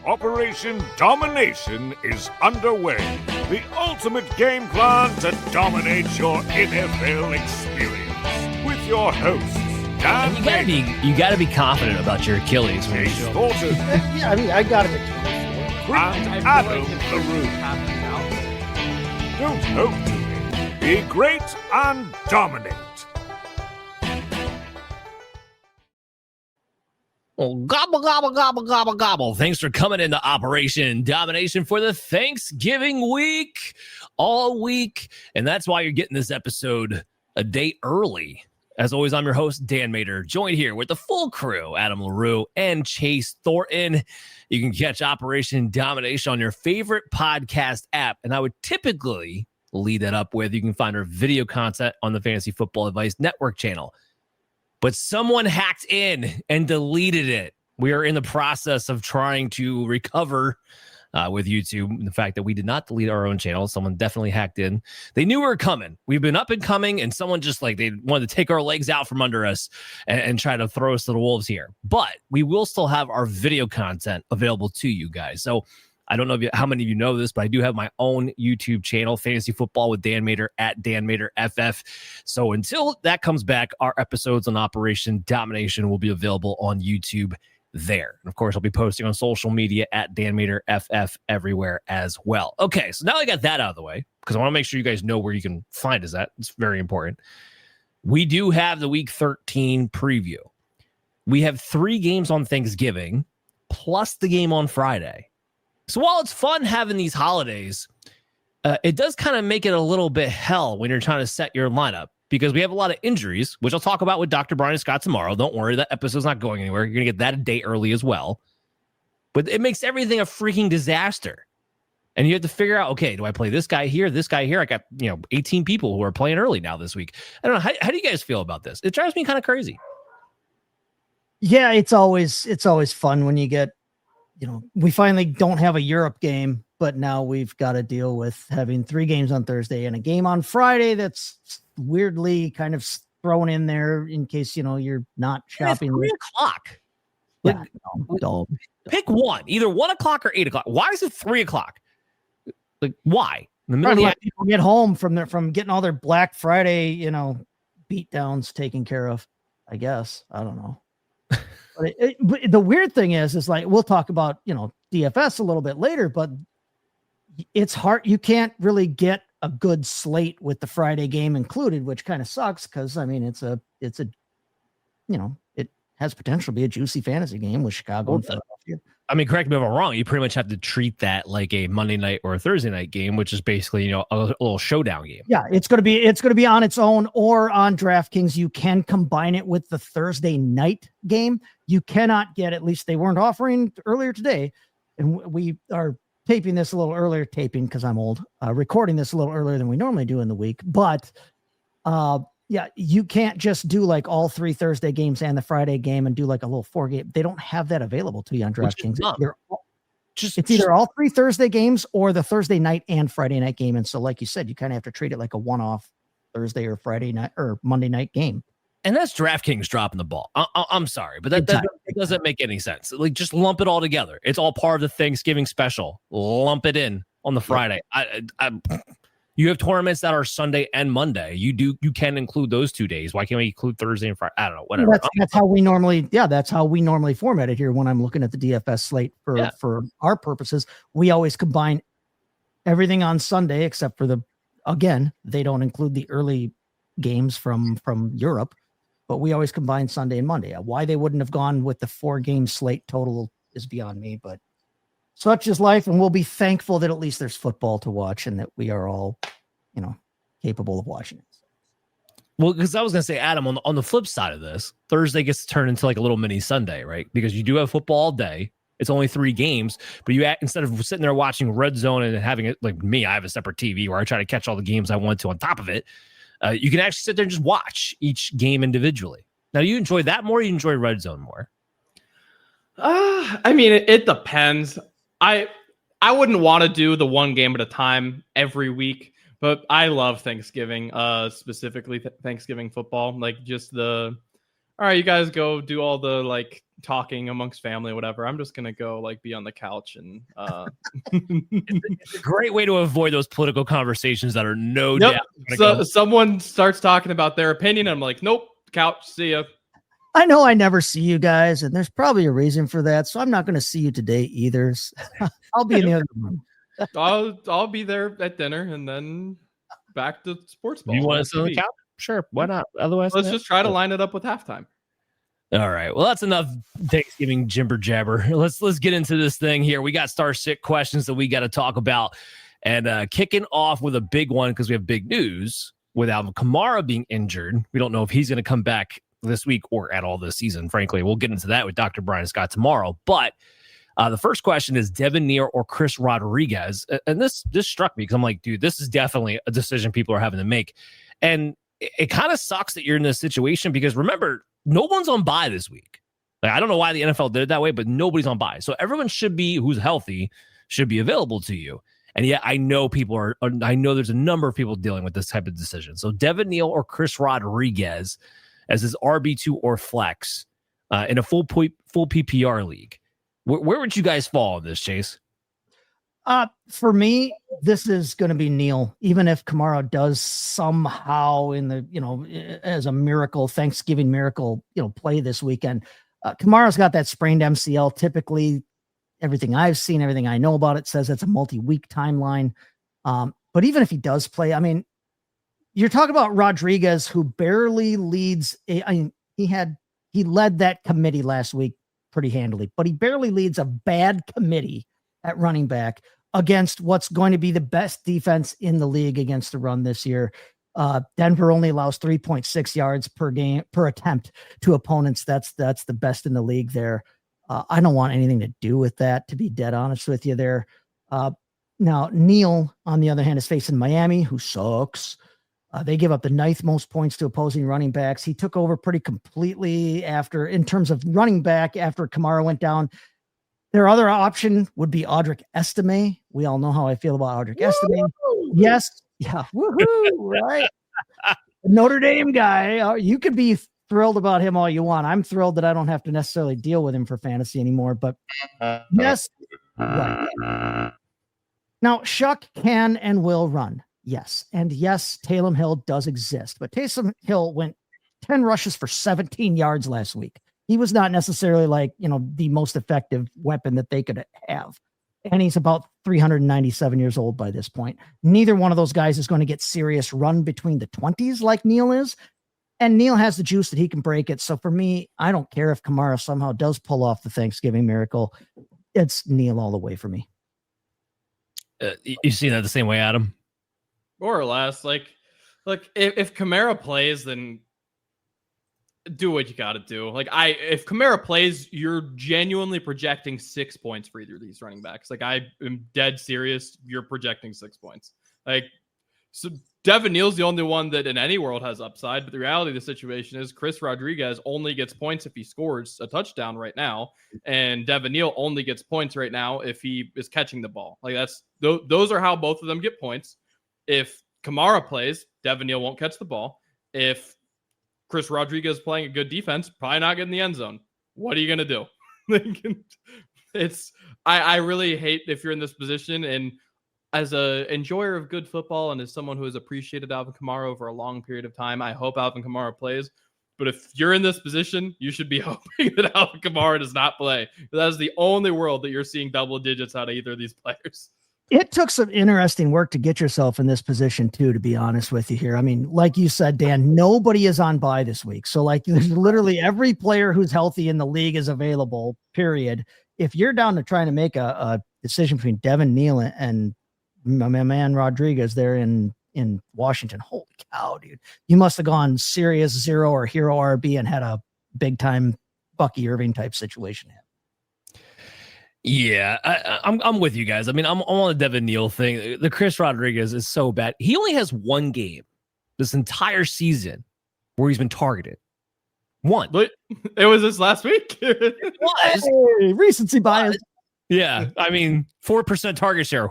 Operation Domination is underway. The ultimate game plan to dominate your NFL experience. With your hosts, Dan you gotta be confident about your Achilles when you show up. Yeah, I mean, I got it. And Adam LaRue. Don't hope to be great and dominate. Well, gobble, gobble, gobble, gobble, gobble. Thanks for coming into Operation Domination for the Thanksgiving week, all week. And that's why you're getting this episode a day early. As always, I'm your host, Dan Mater, joined here with the full crew, Adam LaRue and Chase Thornton. You can catch Operation Domination on your favorite podcast app. And I would typically lead that up with, you can find our video content on the Fantasy Football Advice Network channel. But someone hacked in and deleted it. We are in the process of trying to recover with YouTube. The fact that we did not delete our own channel. Someone definitely hacked in. They knew we were coming. We've been up and coming, and someone just they wanted to take our legs out from under us and try to throw us to the wolves here. But we will still have our video content available to you guys. So I don't know how many of you know this, but I do have my own YouTube channel, Fantasy Football with Dan Mater at Dan Mater FF. So until that comes back, our episodes on Operation Domination will be available on YouTube there. And of course, I'll be posting on social media at Dan Mater FF everywhere as well. Okay, so now I got that out of the way, because I want to make sure you guys know where you can find us at. It's very important. We do have the Week 13 preview. We have 3 games on Thanksgiving, plus the game on Friday. So while it's fun having these holidays, it does kind of make it a little bit hell when you're trying to set your lineup, because we have a lot of injuries, which I'll talk about with Dr. Brian Scott tomorrow. Don't worry, that episode's not going anywhere. You're going to get that a day early as well. But it makes everything a freaking disaster. And you have to figure out, okay, do I play this guy here, this guy here? I got 18 people who are playing early now this week. I don't know. How do you guys feel about this? It drives me kind of crazy. Yeah, it's always fun when you get, we finally don't have a Europe game, but now we've got to deal with having 3 games on Thursday and a game on Friday that's weirdly kind of thrown in there in case, you're not shopping. 3 o'clock. Yeah, Pick one, either 1 o'clock or 8 o'clock. Why is it 3 o'clock? Why? In the middle of the night, people get home from getting all their Black Friday, beat downs taken care of, I guess. I don't know. But the weird thing is we'll talk about, DFS a little bit later, but it's hard. You can't really get a good slate with the Friday game included, which kind of sucks. Cause it has potential to be a juicy fantasy game with Chicago and Philadelphia. I mean, correct me if I'm wrong. You pretty much have to treat that like a Monday night or a Thursday night game, which is basically, a little showdown game. Yeah, it's going to be on its own or on DraftKings. You can combine it with the Thursday night game. You cannot get, at least they weren't offering earlier today. And we are taping this a little earlier, because I'm old, recording this a little earlier than we normally do in the week. But yeah, you can't just do all 3 Thursday games and the Friday game and do a little 4 game. They don't have that available to you on DraftKings. It's either all 3 Thursday games or the Thursday night and Friday night game. And so, like you said, you kind of have to treat it like a one-off Thursday or Friday night or Monday night game. And that's DraftKings dropping the ball. I'm sorry, but that doesn't make any sense. Just lump it all together. It's all part of the Thanksgiving special. Lump it in on the Friday. You have tournaments that are Sunday and Monday. You can include those 2 days. Why can't we include Thursday and Friday? I don't know. Whatever. That's how we normally format it here. When I'm looking at the DFS slate for our purposes, we always combine everything on Sunday, except for they don't include the early games from Europe, but we always combine Sunday and Monday. Why they wouldn't have gone with the 4-game slate total is beyond me, but such is life, and we'll be thankful that at least there's football to watch and that we are all, capable of watching it. Well, because I was going to say, Adam, on the flip side of this, Thursday gets turned into a little mini Sunday, right? Because you do have football all day. It's only 3 games, but instead of sitting there watching Red Zone and having it like me, I have a separate TV where I try to catch all the games I want to on top of it. You can actually sit there and just watch each game individually. Now, do you enjoy that more or you enjoy Red Zone more? I mean, it depends. I wouldn't want to do the 1 game at a time every week, but I love Thanksgiving, specifically Thanksgiving football. Just all right, you guys go do all the like talking amongst family, whatever. I'm just gonna go like be on the couch and It's a great way to avoid those political conversations that are no doubt. So someone starts talking about their opinion, and I'm like, nope, couch, see ya. I know I never see you guys, and there's probably a reason for that. So I'm not going to see you today either. I'll be in the other room. I'll be there at dinner, and then back to sports ball. You want to sit on the couch? Sure, why not? Otherwise, let's just try to line it up with halftime. All right. Well, that's enough Thanksgiving jibber jabber. Let's get into this thing here. We got star sick questions that we got to talk about, and kicking off with a big one because we have big news with Alvin Kamara being injured. We don't know if he's going to come back this week or at all this season. Frankly, we'll get into that with Dr. Brian Scott tomorrow. But the first question is Devin Neal or Chris Rodriguez, and this struck me because I'm like, dude, this is definitely a decision people are having to make, and it kind of sucks that you're in this situation because remember, no one's on bye this week. Like, I don't know why the NFL did it that way, but nobody's on bye. So everyone should be, who's healthy, should be available to you. And yet I know I know there's a number of people dealing with this type of decision. So Devin Neal or Chris Rodriguez as his RB2 or flex in a full PPR league. Where would you guys fall on this, Chase? For me, this is going to be Neal, even if Kamara does somehow as a miracle, Thanksgiving miracle, play this weekend. Kamara's got that sprained MCL. Typically, everything I've seen, everything I know about it says it's a multi-week timeline. But even if he does play, I mean, you're talking about Rodriguez, who barely leads. He led that committee last week pretty handily, but he barely leads a bad committee at running back against what's going to be the best defense in the league against the run this year. Denver only allows 3.6 yards per attempt to opponents. That's the best in the league there. I don't want anything to do with that, to be dead honest with you there. Now, Neal, on the other hand, is facing Miami, who sucks. They give up the 9th most points to opposing running backs. He took over pretty completely in terms of running back after Kamara went down. Their other option would be Audric Estime. We all know how I feel about Audric Estime. Yes. Yeah. Woohoo. Right. Notre Dame guy. You could be thrilled about him all you want. I'm thrilled that I don't have to necessarily deal with him for fantasy anymore, but yes. Right. Now, Shuck can and will run. Yes. And yes, Taysom Hill does exist, but Taysom Hill went 10 rushes for 17 yards last week. He was not necessarily the most effective weapon that they could have. And he's about 397 years old by this point. Neither one of those guys is going to get serious run between the 20s like Neal is. And Neal has the juice that he can break it. So for me, I don't care if Kamara somehow does pull off the Thanksgiving miracle. It's Neal all the way for me. You see that the same way, Adam? More or less. Like if Kamara plays, then do what you got to do. If Kamara plays, you're genuinely projecting 6 points for either of these running backs. I am dead serious. You're projecting 6 points. So Devin Neal's the only one that in any world has upside, but the reality of the situation is Chris Rodriguez only gets points if he scores a touchdown right now, and Devin Neal only gets points right now if he is catching the ball. Those are how both of them get points. If Kamara plays, Devin Neal won't catch the ball. If Chris Rodriguez playing a good defense, probably not getting the end zone. What are you going to do? I really hate if you're in this position, and as a enjoyer of good football and as someone who has appreciated Alvin Kamara over a long period of time, I hope Alvin Kamara plays. But if you're in this position, you should be hoping that Alvin Kamara does not play. That is the only world that you're seeing double digits out of either of these players. It took some interesting work to get yourself in this position too, to be honest with you here. I mean, like you said, Dan, nobody is on bye this week. So there's literally every player who's healthy in the league is available, period. If you're down to trying to make a decision between Devin Neal and my man Rodriguez there in Washington, holy cow, dude, you must have gone serious zero or hero RB and had a big time Bucky Irving type situation. Yeah, I'm with you guys. I mean, I'm on the Devin Neal thing. The Chris Rodriguez is so bad. He only has one game this entire season where he's been targeted. One. But it was this last week. It was. Hey, recency bias. Yeah, I mean, 4% target share.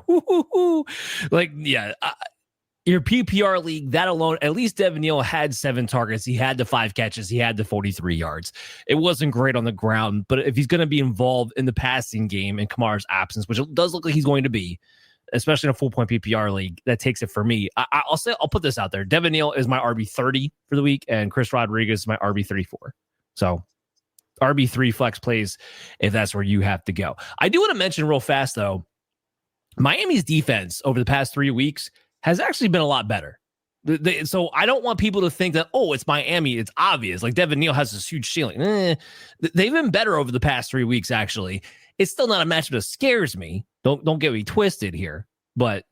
Your PPR league, that alone, at least Devin Neal had 7 targets. He had the 5 catches. He had the 43 yards. It wasn't great on the ground, but if he's going to be involved in the passing game in Kamara's absence, which it does look like he's going to be, especially in a full point PPR league, that takes it for me. I'll put this out there. Devin Neal is my RB30 for the week, and Chris Rodriguez is my RB34. So RB3 flex plays if that's where you have to go. I do want to mention real fast, though, Miami's defense over the past 3 weeks has actually been a lot better. So I don't want people to think that, oh, it's Miami. It's obvious. Like Devin Neal has this huge ceiling. They've been better over the past 3 weeks, actually. It's still not a matchup that scares me. Don't get me twisted here. But,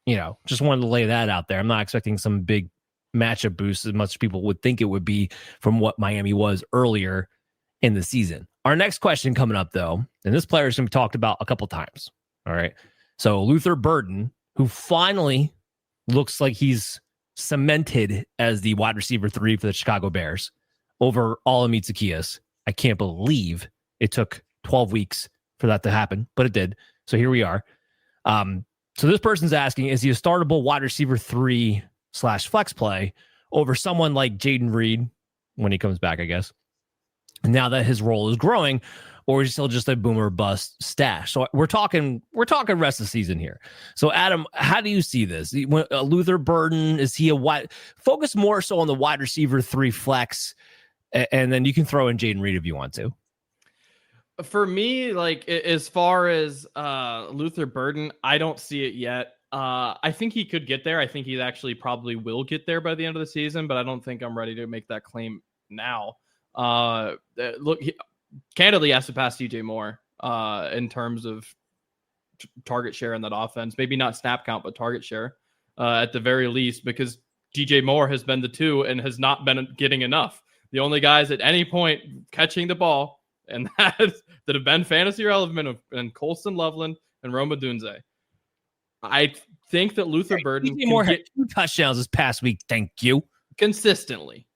just wanted to lay that out there. I'm not expecting some big matchup boost as much as people would think it would be from what Miami was earlier in the season. Our next question coming up, though, and this player is going to be talked about a couple times. All right. So Luther Burden, who finally looks like he's cemented as the wide receiver 3 for the Chicago Bears over Olamide Zaccheaus. I can't believe it took 12 weeks for that to happen, but it did. So here we are. So this person's asking, is he a startable wide receiver 3/flex play over someone like Jayden Reed when he comes back, I guess, now that his role is growing, or is he still just a boomer bust stash? So we're talking rest of the season here. So Adam, how do you see this? Luther Burden, is he a wide? Focus more so on the wide receiver 3 flex, and then you can throw in Jayden Reed if you want to. For me, like as far as Luther Burden, I don't see it yet. I think he could get there. I think he actually probably will get there by the end of the season, but I don't think I'm ready to make that claim now. Candidly has to pass DJ Moore in terms of target share in that offense. Maybe not snap count, but target share at the very least, because DJ Moore has been the 2 and has not been getting enough. The only guys at any point catching the ball and that have been fantasy relevant have been Colston Loveland and Roma Dunze. I think that Luther Burden DJ Moore had 2 touchdowns this past week. Thank you. Consistently.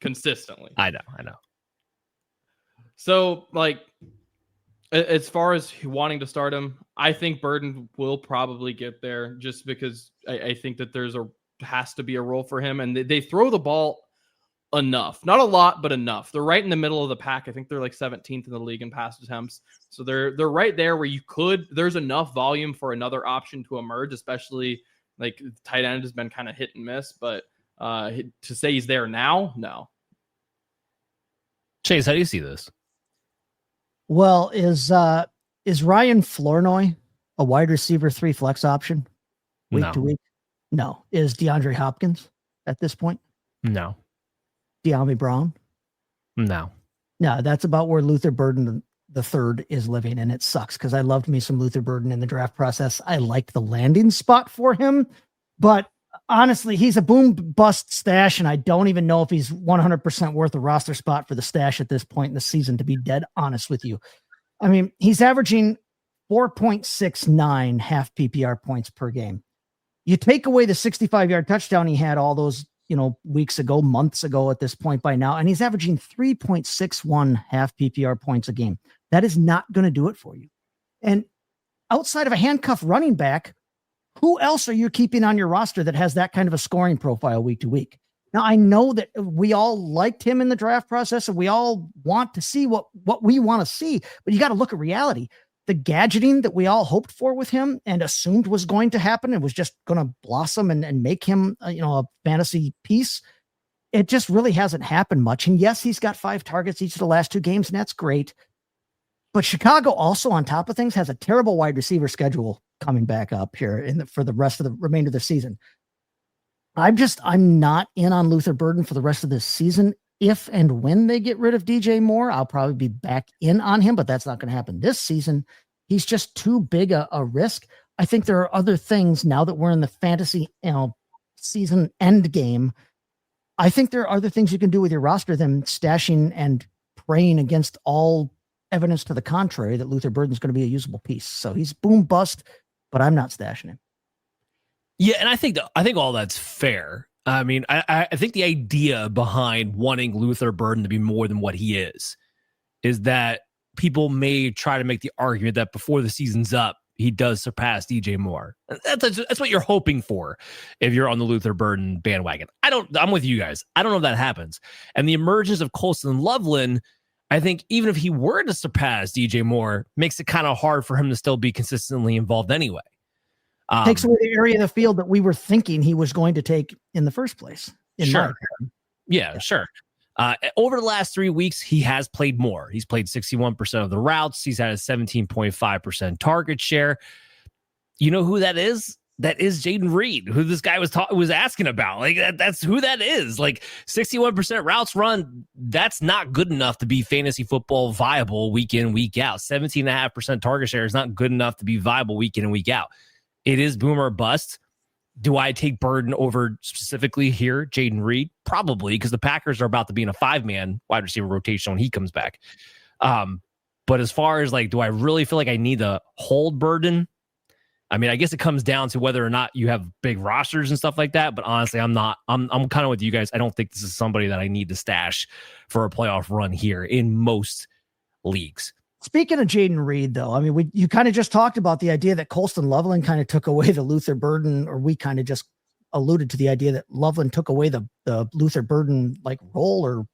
Consistently. I know. So, like, as far as wanting to start him, I think Burden will probably get there just because I think that has to be a role for him. And they throw the ball enough. Not a lot, but enough. They're right in the middle of the pack. I think they're like 17th in the league in pass attempts. So they're right there where there's enough volume for another option to emerge, especially like tight end has been kind of hit and miss. But to say he's there now, no. Chase, how do you see this? Well, is Ryan Flournoy a wide receiver 3 flex option week to week? No. Is DeAndre Hopkins at this point? No. De'Ami Brown? No. No, that's about where Luther Burden the 3rd is living, and it sucks because I loved me some Luther Burden in the draft process. I liked the landing spot for him, but honestly, he's a boom bust stash, and I don't even know if he's 100% worth a roster spot for the stash at this point in the season, to be dead honest with you. I mean, he's averaging 4.69 half PPR points per game. You take away the 65-yard touchdown he had all those, weeks ago, months ago at this point by now, and he's averaging 3.61 half PPR points a game. That is not going to do it for you. And outside of a handcuff running back, who else are you keeping on your roster that has that kind of a scoring profile week to week? Now, I know that we all liked him in the draft process and we all want to see what we want to see, but you got to look at reality. The gadgeting that we all hoped for with him and assumed was going to happen and was just going to blossom and make him, a fantasy piece. It just really hasn't happened much. And yes, he's got 5 targets each of the last 2 games, and that's great. But Chicago also, on top of things, has a terrible wide receiver schedule coming back up here for the rest of the remainder of the season. I'm not in on Luther Burden for the rest of this season. If and when they get rid of DJ Moore, I'll probably be back in on him, but that's not going to happen this season. He's just too big a risk. I think there are other things now that we're in the fantasy, season end game. I think there are other things you can do with your roster than stashing and praying against all evidence to the contrary that Luther Burden is going to be a usable piece. So he's boom bust, but I'm not stashing him. Yeah, and I think all that's fair. I mean, I think the idea behind wanting Luther Burden to be more than what he is that people may try to make the argument that before the season's up, he does surpass DJ Moore. That's what you're hoping for if you're on the Luther Burden bandwagon. I'm with you guys. I don't know if that happens. And the emergence of Colston Loveland, I think even if he were to surpass DJ Moore, makes it kind of hard for him to still be consistently involved anyway. Takes away the area of the field that we were thinking he was going to take in the first place. Sure. Sure. Over the last 3 weeks, he has played more. He's played 61% of the routes. He's had a 17.5% target share. You know who that is? That is Jayden Reed, who this guy was asking about. Like that's who that is. Like 61% routes run. That's not good enough to be fantasy football viable week in, week out. 17.5% target share is not good enough to be viable week in and week out. It is boomer or bust. Do I take Burden over specifically here, Jayden Reed? Probably, because the Packers are about to be in a 5-man wide receiver rotation when he comes back. But as far as like, do I really feel like I need to hold Burden? I mean, I guess it comes down to whether or not you have big rosters and stuff like that. But honestly, I'm not. I'm kind of with you guys. I don't think this is somebody that I need to stash for a playoff run here in most leagues. Speaking of Jayden Reed, though, I mean, you kind of just talked about the idea that Colston Loveland kind of took away the Luther Burden, or we kind of just alluded to the idea that Loveland took away the Luther Burden like role, or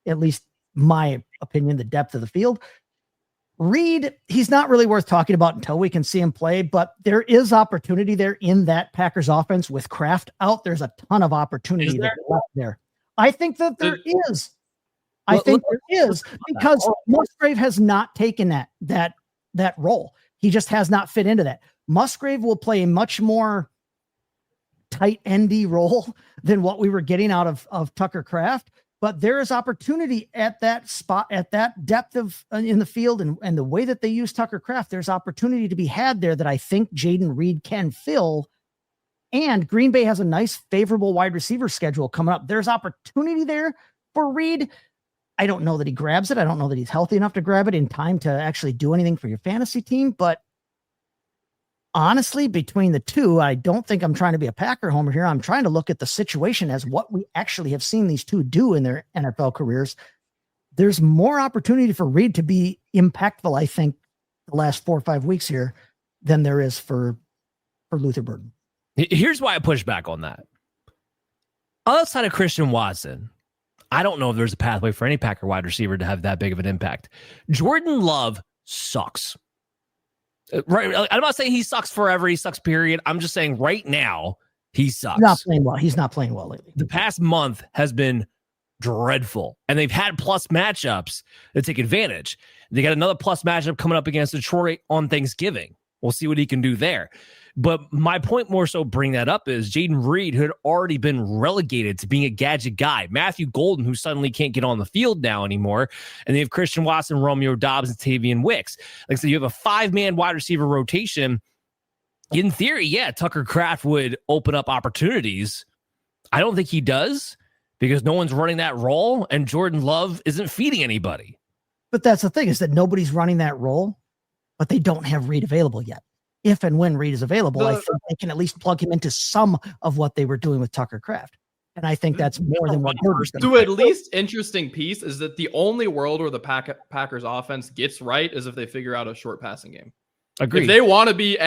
at least my opinion, the depth of the field. Reed, he's not really worth talking about until we can see him play, but there is opportunity there in that Packers offense with Kraft out. There's a ton of opportunity there. I think that there is. I think there is, because Musgrave has not taken that role. He just has not fit into that. Musgrave will play a much more tight endy role than what we were getting out of Tucker Kraft. But there is opportunity at that spot, at that depth of in the field, and the way that they use Tucker Kraft, there's opportunity to be had there that I think Jayden Reed can fill. And Green Bay has a nice, favorable wide receiver schedule coming up. There's opportunity there for Reed. I don't know that he grabs it. I don't know that he's healthy enough to grab it in time to actually do anything for your fantasy team. But honestly, between the two, I don't think I'm trying to be a Packer homer here. I'm trying to look at the situation as what we actually have seen these two do in their NFL careers. There's more opportunity for Reed to be impactful, I think, the last 4 or 5 weeks here than there is for Luther Burden. Here's why I push back on that. Outside of Christian Watson, I don't know if there's a pathway for any Packer wide receiver to have that big of an impact. Jordan Love sucks. Right? I'm not saying he sucks forever. He sucks, period. I'm just saying right now, he sucks. He's not playing well lately. The past month has been dreadful, and they've had plus matchups that take advantage. They got another plus matchup coming up against Detroit on Thanksgiving. We'll see what he can do there. But my point more so bring that up is Jayden Reed, who had already been relegated to being a gadget guy. Matthew Golden, who suddenly can't get on the field now anymore. And they have Christian Watson, Romeo Dobbs, and Tavian Wicks. Like, so you have a 5-man wide receiver rotation. In theory, yeah, Tucker Kraft would open up opportunities. I don't think he does, because no one's running that role, and Jordan Love isn't feeding anybody. But that's the thing, is that nobody's running that role, but they don't have Reed available yet. If and when Reed is available, I think they can at least plug him into some of what they were doing with Tucker Kraft. And I think that's more than one person. To at least interesting piece is that the only world where the Packers offense gets right is if they figure out a short passing game. Agreed. If they want to be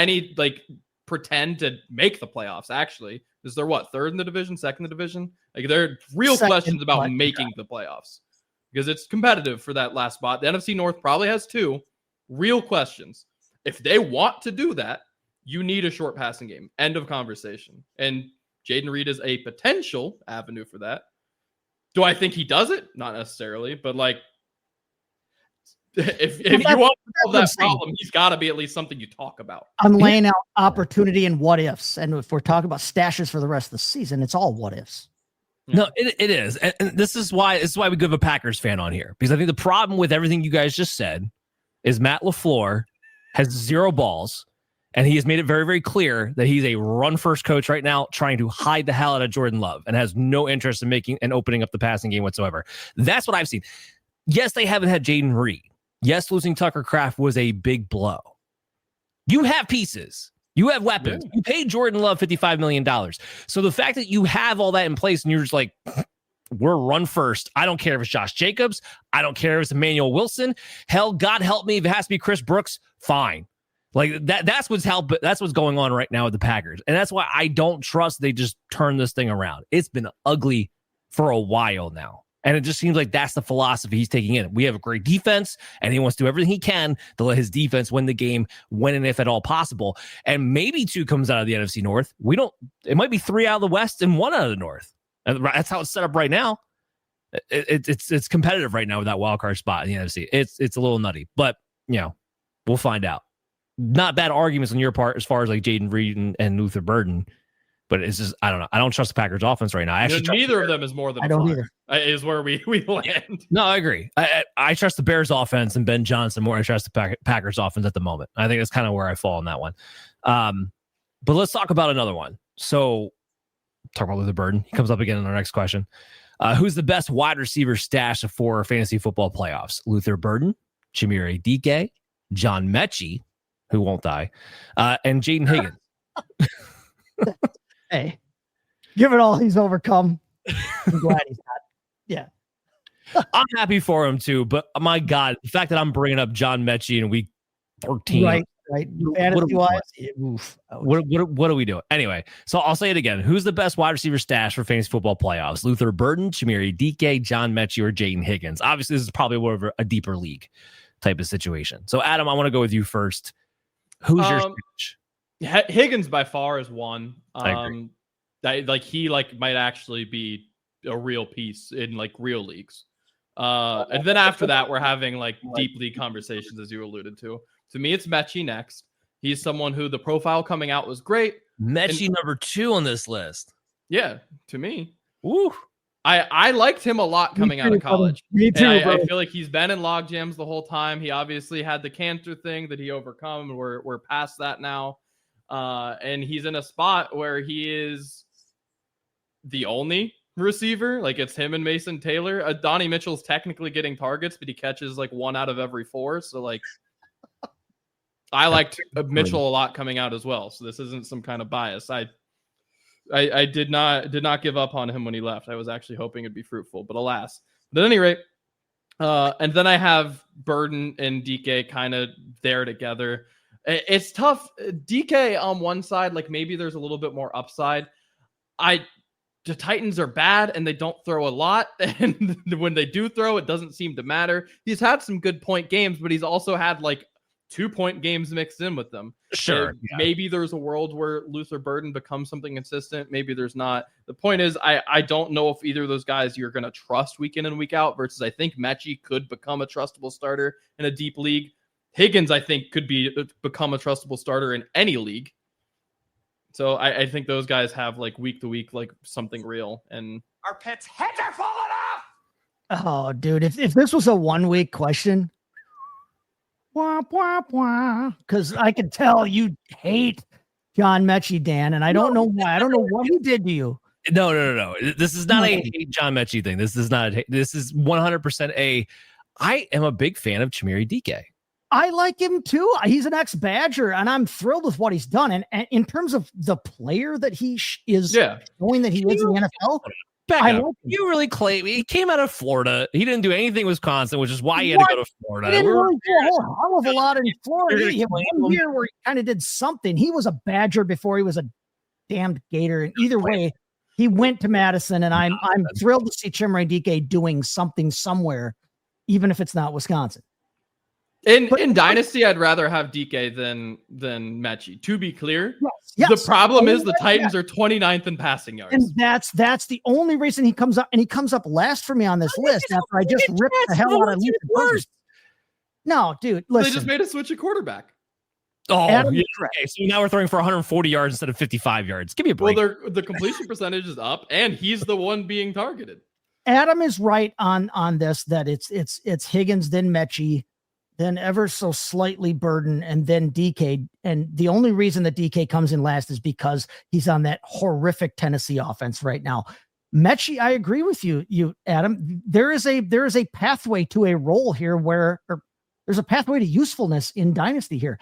pretend to make the playoffs, actually, is they're third in the division, second in the division? Like, there are real questions about making the playoffs, because it's competitive for that last spot. The NFC North probably has 2 real questions. If they want to do that, you need a short passing game. End of conversation. And Jayden Reed is a potential avenue for that. Do I think he does it? Not necessarily, but if you want to solve that problem, he's got to be at least something you talk about. I'm laying out opportunity and what ifs. And if we're talking about stashes for the rest of the season, it's all what ifs. No, it is. And this is why we give a Packers fan on here, because I think the problem with everything you guys just said is Matt LaFleur has 0 balls, and he has made it very, very clear that he's a run-first coach right now, trying to hide the hell out of Jordan Love, and has no interest in making and opening up the passing game whatsoever. That's what I've seen. Yes, they haven't had Jayden Reed. Yes, losing Tucker Kraft was a big blow. You have pieces. You have weapons. You paid Jordan Love $55 million. So the fact that you have all that in place and you're just like, we're run first. I don't care if it's Josh Jacobs. I don't care if it's Emmanuel Wilson. Hell, God help me, if it has to be Chris Brooks, fine. Like that's what's going on right now with the Packers. And that's why I don't trust they just turn this thing around. It's been ugly for a while now. And it just seems like that's the philosophy he's taking in. We have a great defense, and he wants to do everything he can to let his defense win the game when and if at all possible. And maybe 2 comes out of the NFC North. It might be 3 out of the West and 1 out of the North. And that's how it's set up right now. It's competitive right now with that wild card spot in the NFC. It's a little nutty, but we'll find out. Not bad arguments on your part as far as like Jayden Reed and Luther Burden. But it's just, I don't know. I don't trust the Packers offense right now. Neither of them is more than I don't either. Is where we land. No, I agree. I trust the Bears offense and Ben Johnson more. I trust the Packers offense at the moment. I think that's kind of where I fall on that one. But let's talk about another one. So talk about Luther Burden. He comes up again in our next question. Who's the best wide receiver stash for fantasy football playoffs? Luther Burden, Chimere Dike, John Metchie, who won't die, and Jayden Higgins. Hey, given all he's overcome, I'm glad he's not. Yeah. I'm happy for him too, but my God, the fact that I'm bringing up John Metchie in week 13. Right. Fantasy-wise, what are we doing? Anyway, so I'll say it again. Who's the best wide receiver stash for fantasy football playoffs? Luther Burden, Chimere Dike, John Metchie, or Jayden Higgins? Obviously, this is probably more of a deeper league type of situation. So, Adam, I want to go with you first. Who's your stash? Higgins by far is one. I agree. He might actually be a real piece in real leagues. And then after that, we're having deep league conversations, as you alluded to. To me, it's Metchie next. He's someone who the profile coming out was great. Metchie number 2 on this list. Yeah, to me. Woo. I liked him a lot coming out of college. Me too, I feel like he's been in log jams the whole time. He obviously had the cancer thing that he overcome, and we're past that now. And he's in a spot where he is the only receiver. It's him and Mason Taylor. Donnie Mitchell's technically getting targets, but he catches 1 out of every 4. So I liked Mitchell a lot coming out as well. So this isn't some kind of bias. I did not give up on him when he left. I was actually hoping it'd be fruitful, but alas. But at any rate, and then I have Burden and Dike kind of there together. It's tough. DK on one side, maybe there's a little bit more upside. The Titans are bad and they don't throw a lot. And when they do throw, it doesn't seem to matter. He's had some good point games, but he's also had 2-point games mixed in with them. Sure. Yeah. Maybe there's a world where Luther Burden becomes something consistent. Maybe there's not. The point is, I don't know if either of those guys you're going to trust week in and week out versus I think Metchie could become a trustable starter in a deep league. Higgins, I think, could become a trustable starter in any league. So I think those guys have week to week, something real. And our pets' heads are falling off. Oh, dude, if this was a 1 week question, because I can tell you hate John Metchie, Dan, and I don't know why. I don't know what he did to you. No. This is not a hate John Metchie thing. This is not. This is 100% I am a big fan of Chimere Dike. I like him too. He's an ex-Badger, and I'm thrilled with what he's done. And in terms of the player that he is showing that he is in the NFL, you really claim he came out of Florida. He didn't do anything in Wisconsin, which is why he had to go to Florida. He didn't really do a whole hell of a lot in Florida. He had 1 year where he kind of did something. He was a Badger before he was a damned Gator. And either way, he went to Madison, and I'm thrilled to see Chimere Dike doing something somewhere, even if it's not Wisconsin. In Dynasty, I'd rather have Dike than Metchie. To be clear, yes. The problem is the Titans are 29th in passing yards, and that's the only reason he comes up. And he comes up last for me on this list after I just ripped the hell out of Luther. No, dude, listen. They just made a switch at quarterback. Oh, yeah. Okay, so now we're throwing for 140 yards instead of 55 yards. Give me a break. Well, the completion percentage is up, and he's the one being targeted. Adam is right on this. That it's Higgins, then Metchie, then ever so slightly Burden, and then Dike. And the only reason that Dike comes in last is because he's on that horrific Tennessee offense right now. Metchie, I agree with you, Adam. There is a pathway to a role here or there's a pathway to usefulness in Dynasty here.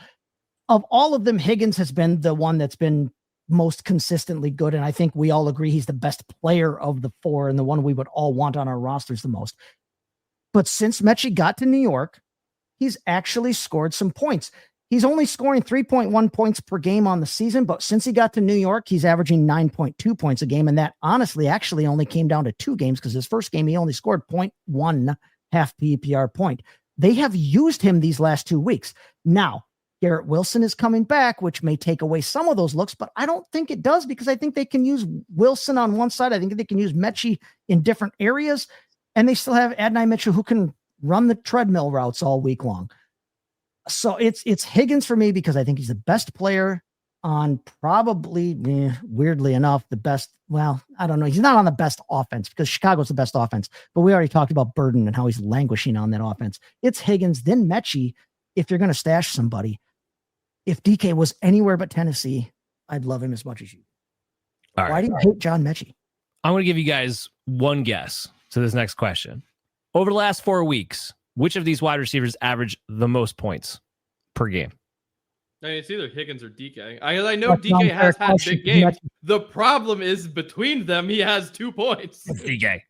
Of all of them, Higgins has been the one that's been most consistently good. And I think we all agree he's the best player of the 4 and the one we would all want on our rosters the most. But since Metchie got to New York, he's actually scored some points. He's only scoring 3.1 points per game on the season, but since he got to New York, he's averaging 9.2 points a game. And that honestly actually only came down to 2 games because his first game, he only scored 0.1 half PPR point. They have used him these last 2 weeks. Now, Garrett Wilson is coming back, which may take away some of those looks, but I don't think it does because I think they can use Wilson on one side. I think they can use Metchie in different areas, and they still have Adonai Mitchell who can run the treadmill routes all week long. So it's Higgins for me because I think he's the best player on probably, weirdly enough, the best. Well, I don't know. He's not on the best offense because Chicago's the best offense, but we already talked about Burden and how he's languishing on that offense. It's Higgins, then Metchie. If you're going to stash somebody, if DK was anywhere but Tennessee, I'd love him as much as you. All right. Why do you hate John Metchie? I'm going to give you guys one guess to this next question. Over the last 4 weeks, which of these wide receivers average the most points per game? I mean, it's either Higgins or DK. I know DK has had big games. The problem is between them, he has 2 points. It's DK.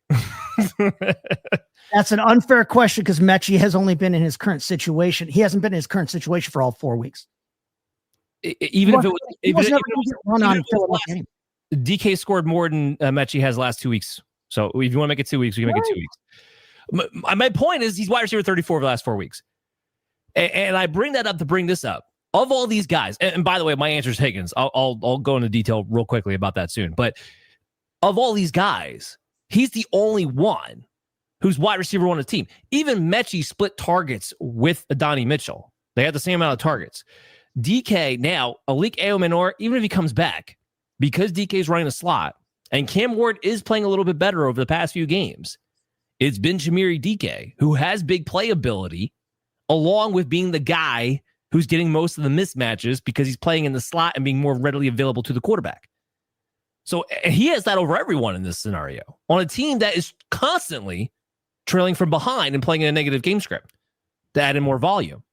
That's an unfair question because Metchie has only been in his current situation. He hasn't been in his current situation for all 4 weeks. Even if it was DK scored more than Metchie has last 2 weeks. So if you want to make it 2 weeks, we can make it 2 weeks. My point is he's wide receiver 34 for the last 4 weeks. And I bring that up to bring this up. Of all these guys, and by the way, my answer is Higgins. I'll go into detail real quickly about that soon. But of all these guys, he's the only one who's wide receiver on the team. Even Metchie split targets with Adonai Mitchell. They had the same amount of targets. DK now, Alik Aomanor, even if he comes back, because DK is running the slot, and Cam Ward is playing a little bit better over the past few games, it's been Jamiri DK, who has big playability, along with being the guy who's getting most of the mismatches because he's playing in the slot and being more readily available to the quarterback. So he has that over everyone in this scenario on a team that is constantly trailing from behind and playing in a negative game script to add in more volume.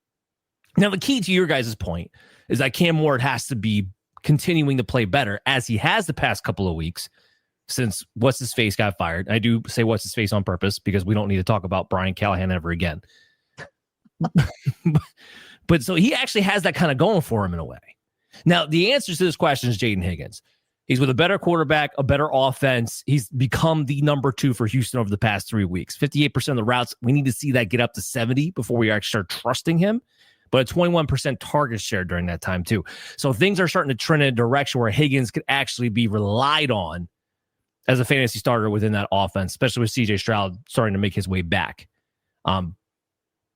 Now, the key to your guys' point is that Cam Ward has to be continuing to play better as he has the past couple of weeks since What's-His-Face got fired. I do say What's-His-Face on purpose because we don't need to talk about Brian Callahan ever again. But so he actually has that kind of going for him in a way. Now, the answer to this question is Jayden Higgins. He's with a better quarterback, a better offense. He's become the number 2 for Houston over the past 3 weeks. 58% of the routes. We need to see that get up to 70 before we actually start trusting him. But a 21% target share during that time, too. So things are starting to trend in a direction where Higgins could actually be relied on as a fantasy starter within that offense, especially with CJ Stroud starting to make his way back.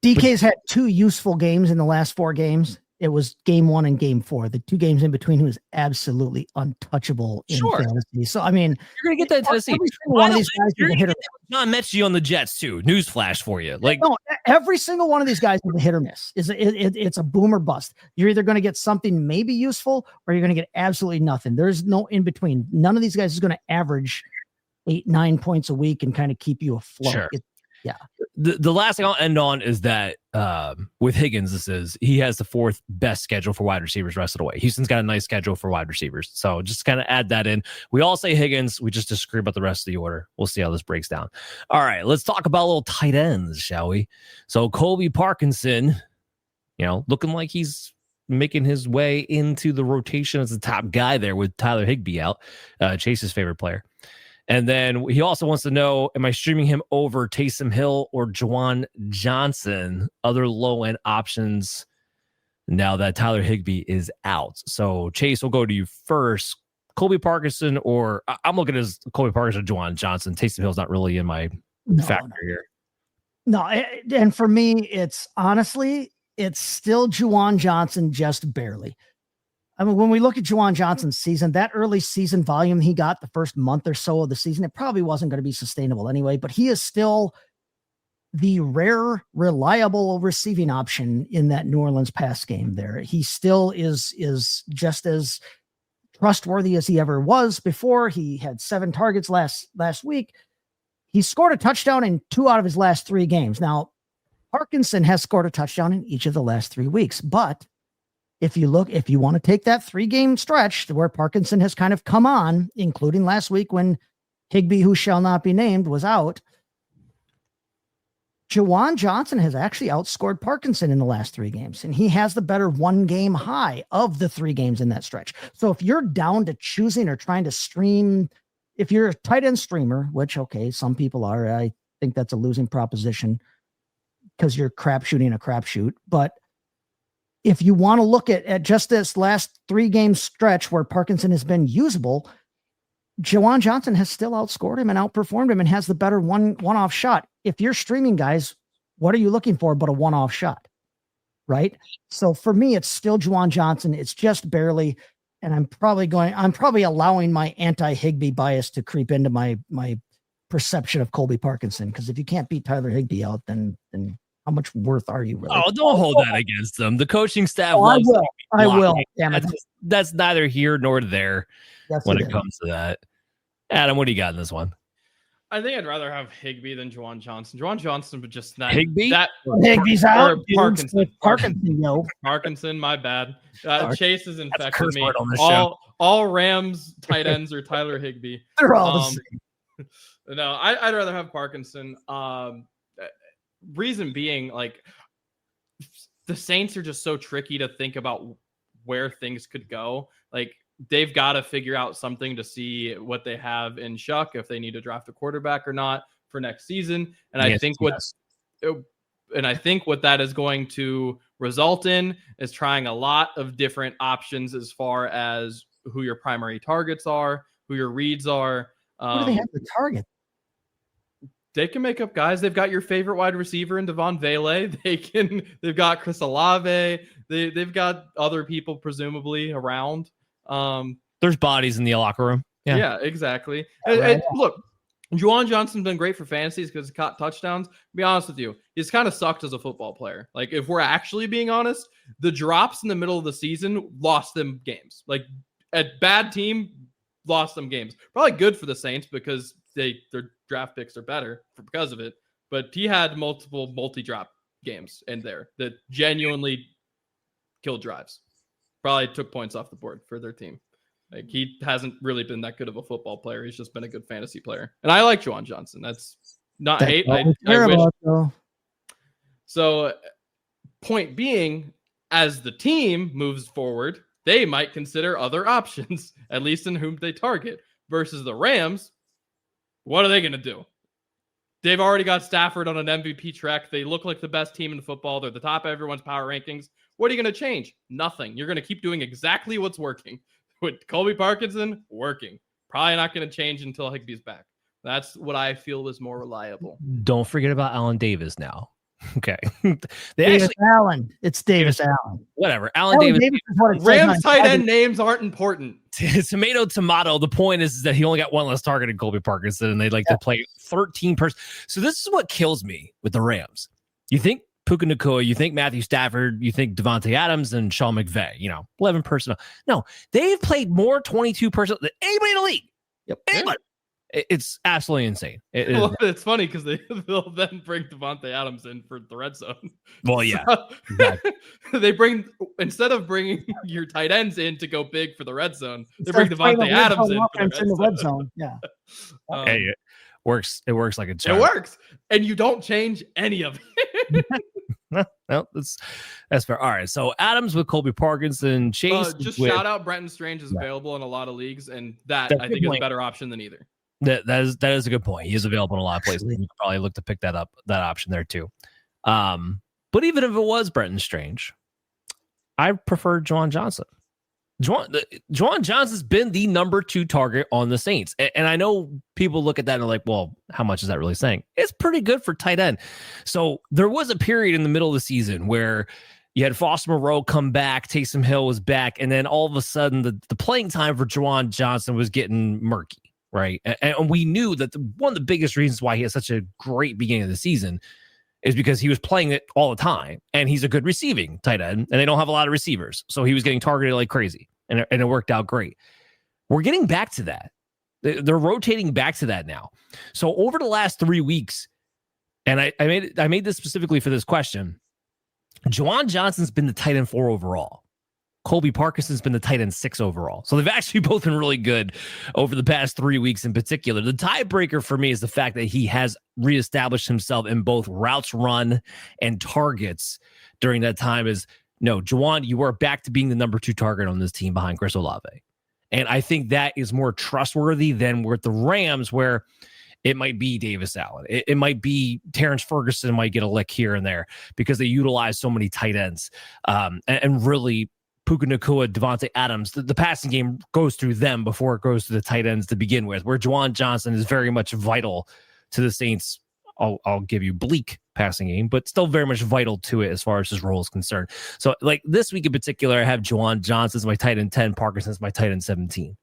DK's had 2 useful games in the last 4 games. It was game 1 and game 4. The 2 games in between, he was absolutely untouchable in fantasy. So, I mean, you're going to get that in Tennessee. One of these guys is a hitter. John Metchie on the Jets, too. Newsflash for you. Like, no, every single one of these guys is a hit or miss. It's a boom or bust. You're either going to get something maybe useful or you're going to get absolutely nothing. There's no in between. None of these guys is going to average 8-9 points a week and kind of keep you afloat. Sure. Yeah. The last thing I'll end on is that with Higgins, he has the 4th best schedule for wide receivers rest of the way. Houston's got a nice schedule for wide receivers. So just kind of add that in. We all say Higgins. We just disagree about the rest of the order. We'll see how this breaks down. All right, let's talk about little tight ends, shall we? So Colby Parkinson, looking like he's making his way into the rotation as the top guy there with Tyler Higbee out, Chase's favorite player. And then he also wants to know, am I streaming him over Taysom Hill or Juwan Johnson, other low-end options now that Tyler Higbee is out? So, Chase, we'll go to you first. Colby Parkinson, or I'm looking at Colby Parkinson or Juwan Johnson. Taysom Hill's not really in my factor here. No, and for me, it's still Juwan Johnson, just barely. I mean, when we look at Juwan Johnson's season, that early season volume he got the first month or so of the season, it probably wasn't going to be sustainable anyway, but he is still the rare, reliable receiving option in that New Orleans pass game there. He still is just as trustworthy as he ever was before. He had 7 targets last week. He scored a touchdown in 2 out of his last 3 games. Now, Parkinson has scored a touchdown in each of the last 3 weeks, but if you want to take that 3-game stretch where Parkinson has kind of come on, including last week when Higbee, who shall not be named, was out, Juwan Johnson has actually outscored Parkinson in the last 3 games, and he has the better 1 game high of the 3 games in that stretch. So if you're down to choosing or trying to stream, if you're a tight end streamer, which, okay, some people are, I think that's a losing proposition because you're crapshooting a crapshoot. But if you want to look at just this last 3 game stretch where Parkinson has been usable, Juwan Johnson has still outscored him and outperformed him and has the better one-off shot. If you're streaming, guys, what are you looking for but a one-off shot, right? So for me, it's still Juwan Johnson. It's just barely, and I'm probably allowing my anti-Higbee bias to creep into my perception of Colby Parkinson, because if you can't beat Tyler Higbee out, then how much worth are you really? Oh, don't hold that against them. The coaching staff loves I will. Damn it. That's neither here nor there when it comes to that. Adam, what do you got in this one? I think I'd rather have Higbee than Juwan Johnson. Juwan Johnson would just not. Higbee? Higbee's out. Parkinson. Parkinson, my bad. Chase is infected me. All Rams tight ends are Tyler Higbee. They're all the same. No, I'd rather have Parkinson. Reason being, like, the Saints are just so tricky to think about where things could go. Like, they've got to figure out something to see what they have in Shuck, if they need to draft a quarterback or not for next season. And I think what that is going to result in is trying a lot of different options as far as who your primary targets are, who your reads are. Who do they have to target? They can make up guys. They've got your favorite wide receiver in Devon Vele. They've got Chris Olave. They've got other people presumably around. There's bodies in the locker room. Yeah, exactly. And look, Juwan Johnson's been great for fantasies because he caught touchdowns. To be honest with you, he's kind of sucked as a football player. Like, if we're actually being honest, the drops in the middle of the season lost them games. Like, a bad team lost them games. Probably good for the Saints because their draft picks are better because of it. But he had multiple multi-drop games in there that genuinely killed drives. Probably took points off the board for their team. Like, he hasn't really been that good of a football player. He's just been a good fantasy player. And I like Juwan Johnson. That's not hate. I wish. So, point being, as the team moves forward, they might consider other options, at least in whom they target. Versus the Rams, what are they going to do? They've already got Stafford on an MVP track. They look like the best team in football. They're the top of everyone's power rankings. What are you going to change? Nothing. You're going to keep doing exactly what's working. With Colby Parkinson, working. Probably not going to change until Higbee's back. That's what I feel is more reliable. Don't forget about Allen Davis now. Okay. Allen. It's Davis Allen. Whatever. Allen Davis Rams tight end names aren't important. Tomato. The point is that he only got one less target in Colby Parkinson, and they'd like to play 13 person. So this is what kills me with the Rams. You think Puka Nacua, you think Matthew Stafford, you think Devontae Adams and Sean McVay, 11 personnel. No, they've played more 22 personnel than anybody in the league. Yep. Anybody. It's absolutely insane. It's funny because they'll then bring Devontae Adams in for the red zone. Well, yeah. Exactly. Instead of bringing your tight ends in to go big for the red zone, they bring Devontae Adams in for the red zone. Yeah. Hey, it works. It works like a charm. It works. And you don't change any of it. No, that's fair. All right. So Adams with Colby Parkinson, Chase. Shout out Brenton Strange is available in a lot of leagues, and that's I think is a better option than either. That is a good point. He is available in a lot of places. You could probably look to pick that option there too. But even if it was Brenton Strange, I prefer Juwan Johnson. Juwan Johnson's been the number 2 target on the Saints. And I know people look at that and are like, well, how much is that really saying? It's pretty good for tight end. So there was a period in the middle of the season where you had Foster Moreau come back, Taysom Hill was back, and then all of a sudden the playing time for Juwan Johnson was getting murky. Right. And we knew that one of the biggest reasons why he had such a great beginning of the season is because he was playing it all the time. And he's a good receiving tight end, and they don't have a lot of receivers. So he was getting targeted like crazy, and it worked out great. We're getting back to that. They're rotating back to that now. So over the last 3 weeks, and I made this specifically for this question, Juwan Johnson's been the tight end 4 overall. Colby Parkinson's been the tight end 6 overall. So they've actually both been really good over the past 3 weeks in particular. The tiebreaker for me is the fact that he has reestablished himself in both routes run and targets during that time. Is no, Juwan, you are back to being the number 2 target on this team behind Chris Olave. And I think that is more trustworthy than with the Rams, where it might be Davis Allen. It might be Terrence Ferguson might get a lick here and there because they utilize so many tight ends. And really, Puka Nacua, Devontae Adams, the passing game goes through them before it goes to the tight ends to begin with, where Juwan Johnson is very much vital to the Saints. I'll give you bleak passing game, but still very much vital to it as far as his role is concerned. So like this week in particular, I have Juwan Johnson as my tight end 10, Parkinson's my tight end 17.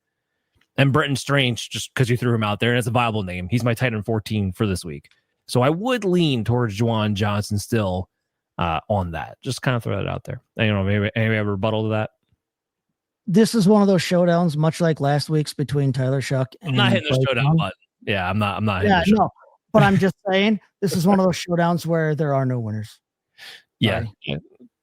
And Brenton Strange, just because you threw him out there, and it's a viable name, he's my tight end 14 for this week. So I would lean towards Juwan Johnson still on that. Just kind of throw that out there. And, you know, maybe a rebuttal to that. This is one of those showdowns, much like last week's between Tyler Shuck and I'm not hitting the showdown button. Yeah, I'm not hitting the showdown. No, but I'm just saying this is one of those showdowns where there are no winners. Yeah,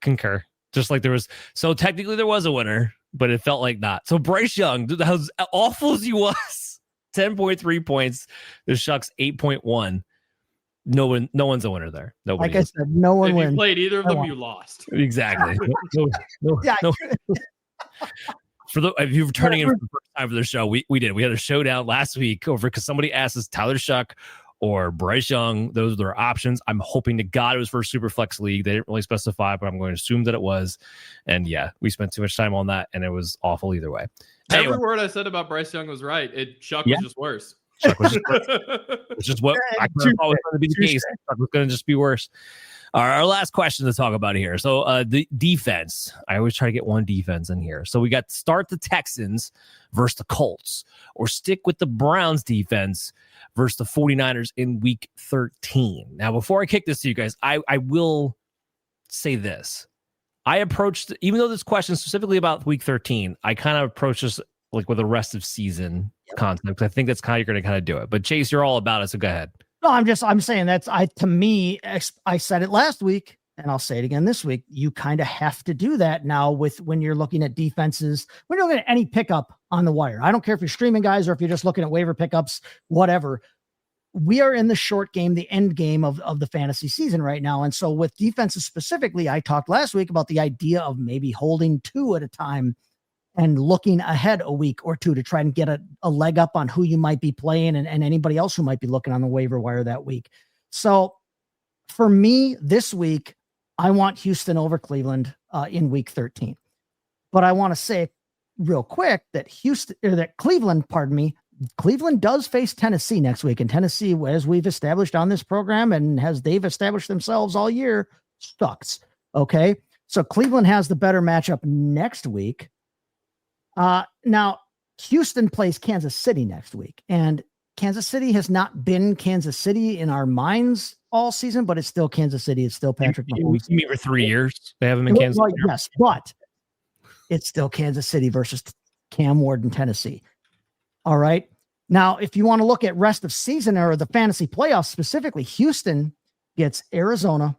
concur. Just like there was, so technically there was a winner, but it felt like not. So Bryce Young, as awful as he was, 10.3 points. The Shucks 8.1. No one's a winner there. Nobody. Like I said, no one wins. If you played either of them, you lost. Exactly. No. If you're turning in for the first time for the show, we did. We had a showdown last week over because somebody asked us Tyler Shuck or Bryce Young. Those are their options. I'm hoping to God it was for a super flex league. They didn't really specify, but I'm going to assume that it was. And yeah, we spent too much time on that, and it was awful either way. Every word I said about Bryce Young was right. Shuck was just worse. Shuck was just worse. It's just what I thought was going to be the case. Shuck was going to just be worse. All right, our last question to talk about here. So the defense. I always try to get one defense in here. So we got start the Texans versus the Colts, or stick with the Browns defense versus the 49ers in week 13. Now, before I kick this to you guys, I will say this. I approached, even though this question is specifically about week 13, I kind of approached this like with a rest of season concept. I think that's how you're going to kind of do it. But Chase, you're all about it, so go ahead. No, I'm saying to me, I said it last week and I'll say it again this week. You kind of have to do that now when you're looking at defenses, when you're looking at any pickup on the wire. I don't care if you're streaming guys or if you're just looking at waiver pickups, whatever. We are in the short game, the end game of the fantasy season right now. And so with defenses specifically, I talked last week about the idea of maybe holding 2 at a time and looking ahead a week or 2 to try and get a leg up on who you might be playing and anybody else who might be looking on the waiver wire that week. So for me this week, I want Houston over Cleveland in week 13. But I want to say real quick that Cleveland does face Tennessee next week. And Tennessee, as we've established on this program and as they've established themselves all year, sucks. Okay. So Cleveland has the better matchup next week. Now Houston plays Kansas City next week, and Kansas City has not been Kansas City in our minds all season, but it's still Kansas City. It's still Patrick Mahomes. You mean for 3 years? They haven't been Kansas City. Yes, but it's still Kansas City versus Cam Ward in Tennessee. All right. Now, if you want to look at rest of season or the fantasy playoffs specifically, Houston gets Arizona,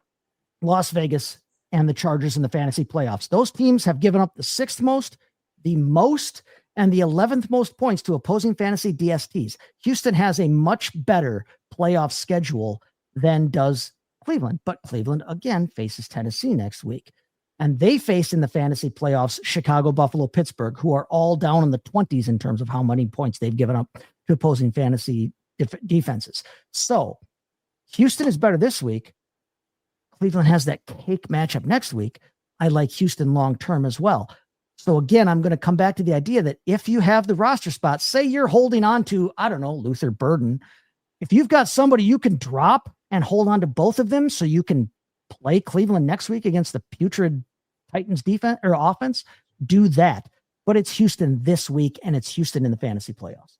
Las Vegas, and the Chargers in the fantasy playoffs. Those teams have given up the 6th most, the most, and the 11th most points to opposing fantasy DSTs. Houston has a much better playoff schedule than does Cleveland, but Cleveland again faces Tennessee next week. And they face in the fantasy playoffs Chicago, Buffalo, Pittsburgh, who are all down in the 20s in terms of how many points they've given up to opposing fantasy defenses. So Houston is better this week. Cleveland has that cake matchup next week. I like Houston long-term as well. So again, I'm going to come back to the idea that if you have the roster spot, say you're holding on to, I don't know, Luther Burden. If you've got somebody you can drop and hold on to both of them so you can play Cleveland next week against the putrid Titans defense or offense, do that. But it's Houston this week, and it's Houston in the fantasy playoffs.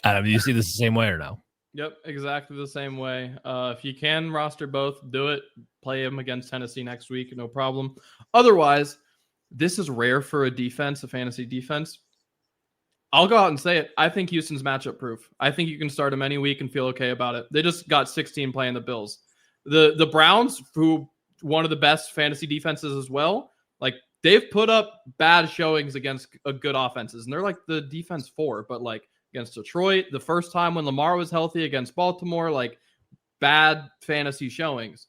Adam, do you see this the same way or no? Yep, exactly the same way. If you can roster both, do it. Play them against Tennessee next week, no problem. Otherwise, this is rare for a defense, a fantasy defense. I'll go out and say it. I think Houston's matchup proof. I think you can start them any week and feel okay about it. They just got 16 playing the Bills. The Browns, who one of the best fantasy defenses as well, like they've put up bad showings against good offenses, and they're like the defense 4, but like against Detroit, the first time when Lamar was healthy, against Baltimore, like bad fantasy showings.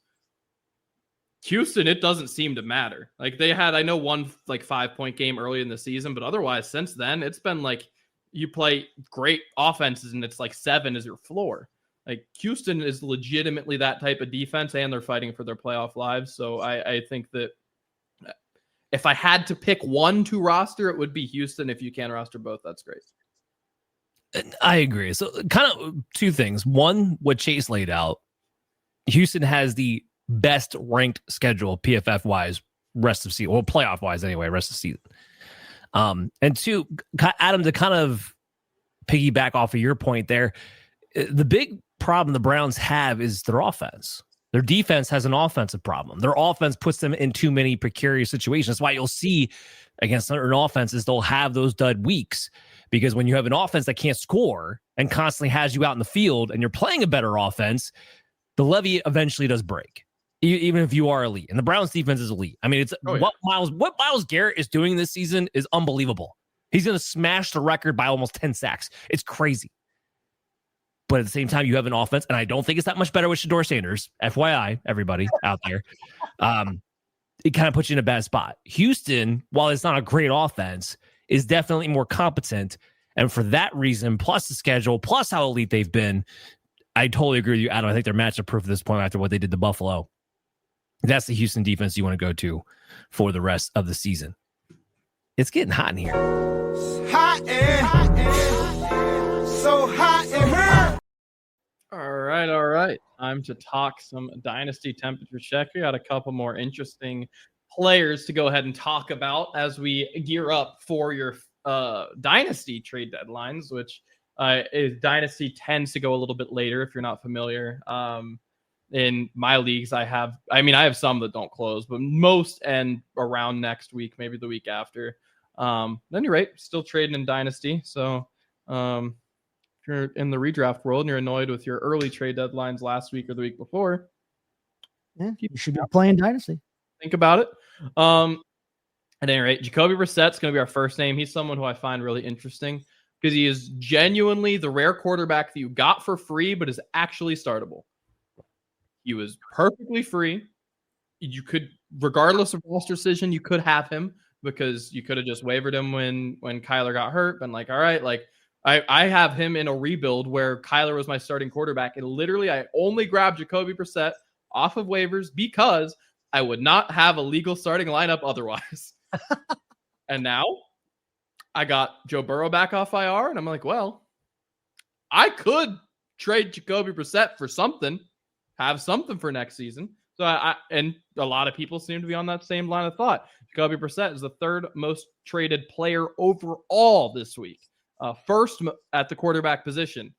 Houston, it doesn't seem to matter. Like they had, I know, one like 5-point game early in the season, but otherwise since then it's been like you play great offenses and it's like 7 is your floor. Like Houston is legitimately that type of defense, and they're fighting for their playoff lives. So I think that if I had to pick one to roster, it would be Houston. If you can roster both, that's great. I agree. So kind of two things. One, what Chase laid out, Houston has the best ranked schedule PFF wise rest of season, well, playoff wise anyway, rest of season. And two, Adam, to kind of piggyback off of your point there, the big problem the Browns have is their offense. Their defense has an offensive problem. Their offense puts them in too many precarious situations. That's why you'll see against certain offenses, they'll have those dud weeks, because when you have an offense that can't score and constantly has you out in the field and you're playing a better offense, the levee eventually does break, even if you are elite. And the Browns defense is elite. I mean, it's what Myles Garrett is doing this season is unbelievable. He's going to smash the record by almost 10 sacks. It's crazy. But at the same time, you have an offense, and I don't think it's that much better with Shedeur Sanders. FYI, everybody out there. It kind of puts you in a bad spot. Houston, while it's not a great offense, is definitely more competent. And for that reason, plus the schedule, plus how elite they've been, I totally agree with you, Adam. I think they're matchup proof at this point after what they did to Buffalo. That's the Houston defense you want to go to for the rest of the season. It's getting hot in here. Hot so hot in here. All right. Time to talk some Dynasty temperature check. We got a couple more interesting players to go ahead and talk about as we gear up for your Dynasty trade deadlines, which Dynasty tends to go a little bit later if you're not familiar. In my leagues, I have some that don't close, but most end around next week, maybe the week after. At any rate, still trading in Dynasty. So if you're in the redraft world and you're annoyed with your early trade deadlines last week or the week before, you should be playing Dynasty. Think about it. At any rate, Jacoby Brissett is going to be our first name. He's someone who I find really interesting because he is genuinely the rare quarterback that you got for free, but is actually startable. He was perfectly free. You could, regardless of roster decision, you could have him because you could have just wavered him when Kyler got hurt. Been like, all right, like I have him in a rebuild where Kyler was my starting quarterback, and literally I only grabbed Jacoby Brissett off of waivers because I would not have a legal starting lineup otherwise. And now I got Joe Burrow back off IR, and I'm like, well, I could trade Jacoby Brissett for something, have something for next season. So and a lot of people seem to be on that same line of thought. Jacoby Brissett is the third most traded player overall this week. First at the quarterback position.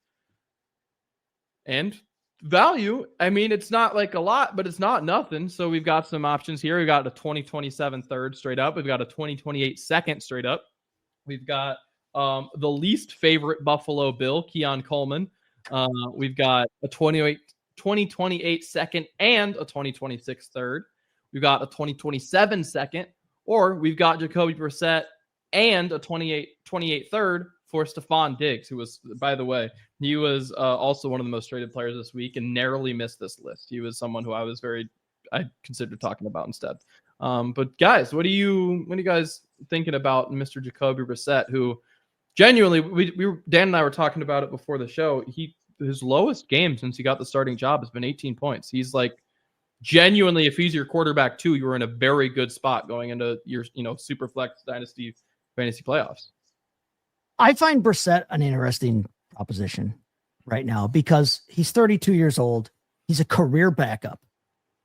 And value, I mean, it's not like a lot, but it's not nothing. So we've got some options here. We've got a 2027 third straight up. We've got a 2028 second straight up. We've got the least favorite Buffalo Bill, Keon Coleman. We've got a 2028 second and a 2026 third. We've got a 2027 second, or we've got Jacoby Brissett and a 28 third for Stephon Diggs, who was, by the way, he was also one of the most traded players this week and narrowly missed this list. He was someone who I considered talking about instead. But guys, what are you guys thinking about Mr. Jacoby Brissett, who genuinely, Dan and I were talking about it before the show. His lowest game since he got the starting job has been 18 points. He's like, genuinely, if he's your quarterback too, you're in a very good spot going into your, super flex dynasty fantasy playoffs. I find Brissett an interesting proposition right now because he's 32 years old. He's a career backup.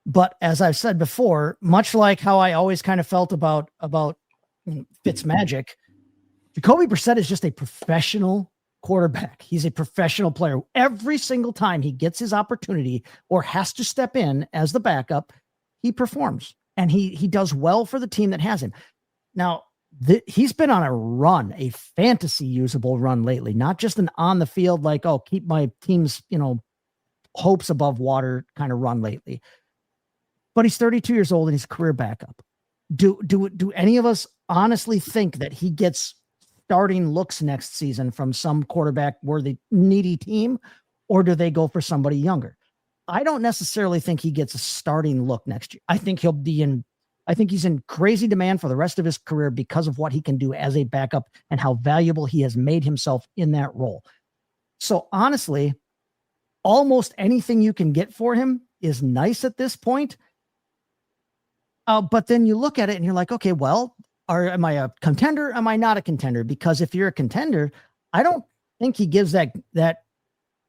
But as I've said before, much like how I always kind of felt about Fitzmagic, Jacoby Brissett is just a professional quarterback. He's a professional player. Every single time he gets his opportunity or has to step in as the backup, he performs and he does well for the team that has him. Now, he's been on a run, a fantasy usable run lately, not just an on the field, like, oh, keep my team's, hopes above water kind of run lately. But he's 32 years old and he's a career backup. Do any of us honestly think that he gets starting looks next season from some quarterback worthy needy team, or do they go for somebody younger? I don't necessarily think he gets a starting look next year. I think he's in crazy demand for the rest of his career because of what he can do as a backup and how valuable he has made himself in that role. So honestly, almost anything you can get for him is nice at this point. But then you look at it and you're like, okay, well, am I a contender? Am I not a contender? Because if you're a contender, I don't think he gives that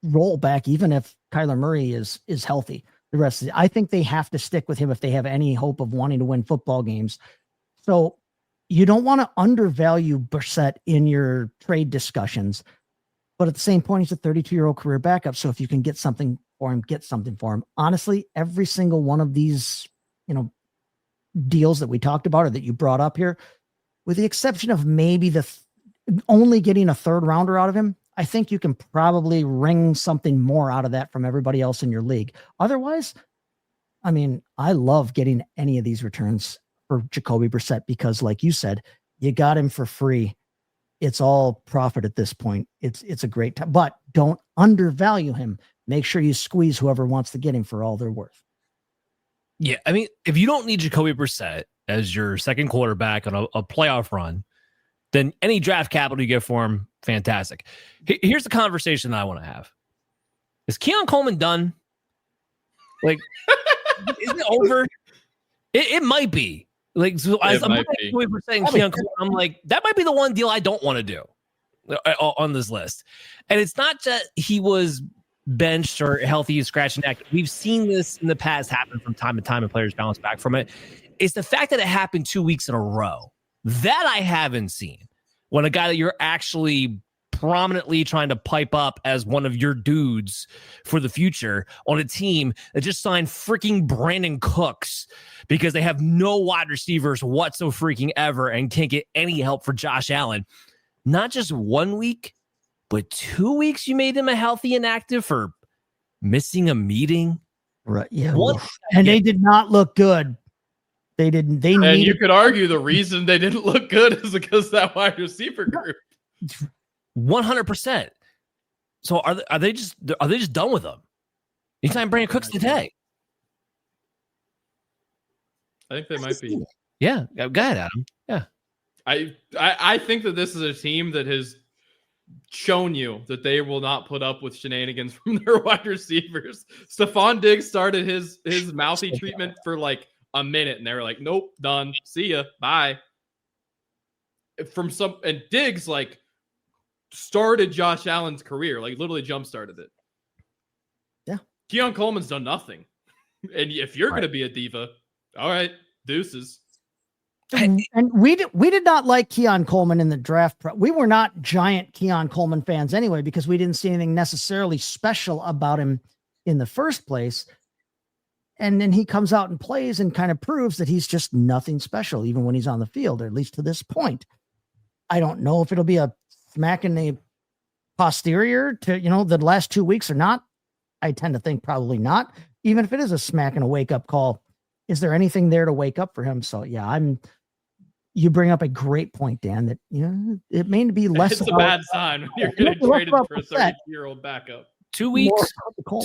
role back, even if Kyler Murray is healthy. The rest of it, I think they have to stick with him if they have any hope of wanting to win football games. So you don't want to undervalue Brissett in your trade discussions, but at the same point, he's a 32-year-old career backup. So if you can get something for him, get something for him. Honestly, every single one of these, deals that we talked about or that you brought up here, with the exception of maybe only getting a third rounder out of him, I think you can probably wring something more out of that from everybody else in your league. Otherwise, I mean, I love getting any of these returns for Jacoby Brissett because, like you said, you got him for free. It's all profit at this point. It's a great time, but don't undervalue him. Make sure you squeeze whoever wants to get him for all they're worth. Yeah, I mean, if you don't need Jacoby Brissett as your second quarterback on a playoff run, then any draft capital you get for him, fantastic. Here's the conversation that I want to have. Is Keon Coleman done? Like, isn't it over? It might be. Like, so as I'm saying Keon Coleman, I'm like, that might be the one deal I don't want to do on this list. And it's not that he was benched or healthy and scratching neck. We've seen this in the past happen from time to time and players bounce back from it. It's the fact that it happened 2 weeks in a row that I haven't seen when a guy that you're actually prominently trying to pipe up as one of your dudes for the future on a team that just signed freaking Brandon Cooks because they have no wide receivers whatsoever freaking ever and can't get any help for Josh Allen. Not just 1 week, but 2 weeks you made him a healthy and active for missing a meeting. Right. Yeah. And they did not look good. They didn't. And you could argue the reason they didn't look good is because that wide receiver group. 100%. So are they just done with them? Anytime Brandon Cooks today. I think they might be. Yeah. Go ahead, Adam. Yeah. I think that this is a team that has shown you that they will not put up with shenanigans from their wide receivers. Stephon Diggs started his mouthy treatment for like a minute, and they were like, "Nope, done. See ya, bye." And Diggs like started Josh Allen's career, like literally jump started it. Yeah, Keon Coleman's done nothing, and if you're gonna be a diva, all right, deuces. And we did not like Keon Coleman in the draft. We were not giant Keon Coleman fans anyway, because we didn't see anything necessarily special about him in the first place. And then he comes out and plays and kind of proves that he's just nothing special, even when he's on the field, or at least to this point. I don't know if it'll be a smack in the posterior to, the last 2 weeks or not. I tend to think probably not. Even if it is a smack and a wake up call, is there anything there to wake up for him? So yeah, you bring up a great point, Dan, that, it may be less. It's a bad sign when you're getting traded for a 30-year-old backup. 2 weeks.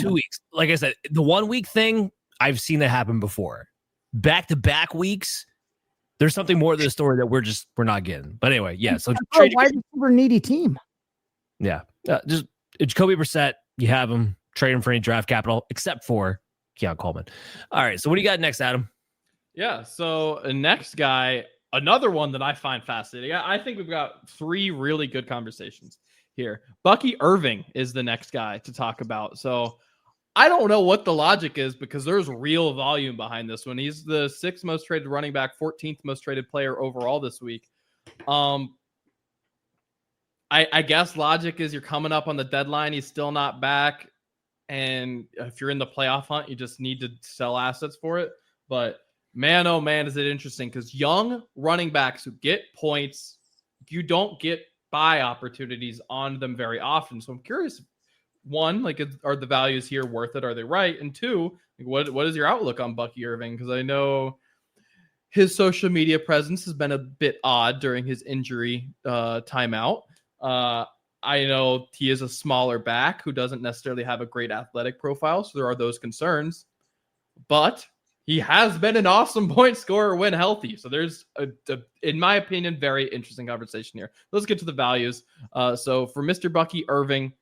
2 weeks. Like I said, the 1 week thing, I've seen that happen before. Back-to-back weeks, there's something more to the story that we're not getting. But anyway, yeah. So wide receiver needy team. Yeah, just Jacoby Brissett. You have him. Trade him for any draft capital, except for Keon Coleman. All right. So what do you got next, Adam? Yeah. So next guy, another one that I find fascinating. I think we've got three really good conversations here. Bucky Irving is the next guy to talk about. So I don't know what the logic is, because there's real volume behind this one. He's the 6th most traded running back, 14th most traded player overall this week. I guess logic is you're coming up on the deadline. He's still not back. And if you're in the playoff hunt, you just need to sell assets for it. But man, oh man, is it interesting, because young running backs who get points, you don't get buy opportunities on them very often. So I'm curious, one, like, are the values here worth it? Are they right? And two, like, what is your outlook on Bucky Irving? Because I know his social media presence has been a bit odd during his injury timeout. I know he is a smaller back who doesn't necessarily have a great athletic profile, so there are those concerns. But he has been an awesome point scorer when healthy. So there's, in my opinion, very interesting conversation here. Let's get to the values. So for Mr. Bucky Irving,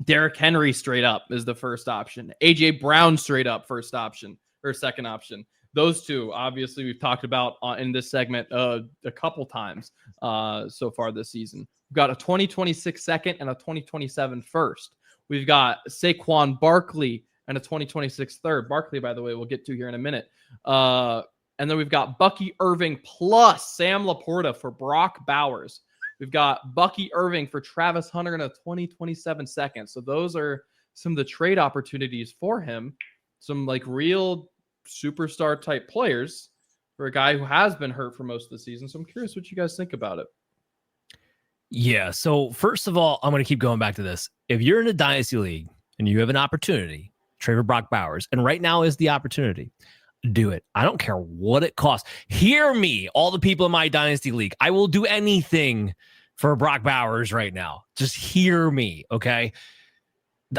Derrick Henry straight up is the first option. A.J. Brown straight up first option or second option. Those two, obviously, we've talked about in this segment a couple times so far this season. We've got a 2026 second and a 2027 first. We've got Saquon Barkley and a 2026 third. Barkley, by the way, we'll get to here in a minute. And then we've got Bucky Irving plus Sam Laporta for Brock Bowers. We've got Bucky Irving for Travis Hunter in a 2027 second. So those are some of the trade opportunities for him. Some like real superstar type players for a guy who has been hurt for most of the season. So I'm curious what you guys think about it. Yeah. So first of all, I'm going to keep going back to this. If you're in a Dynasty league and you have an opportunity, trade for Brock Bowers, and right now is the opportunity, do it. I don't care what it costs. Hear me, all the people in my Dynasty league. I will do anything for Brock Bowers right now. Just hear me, okay?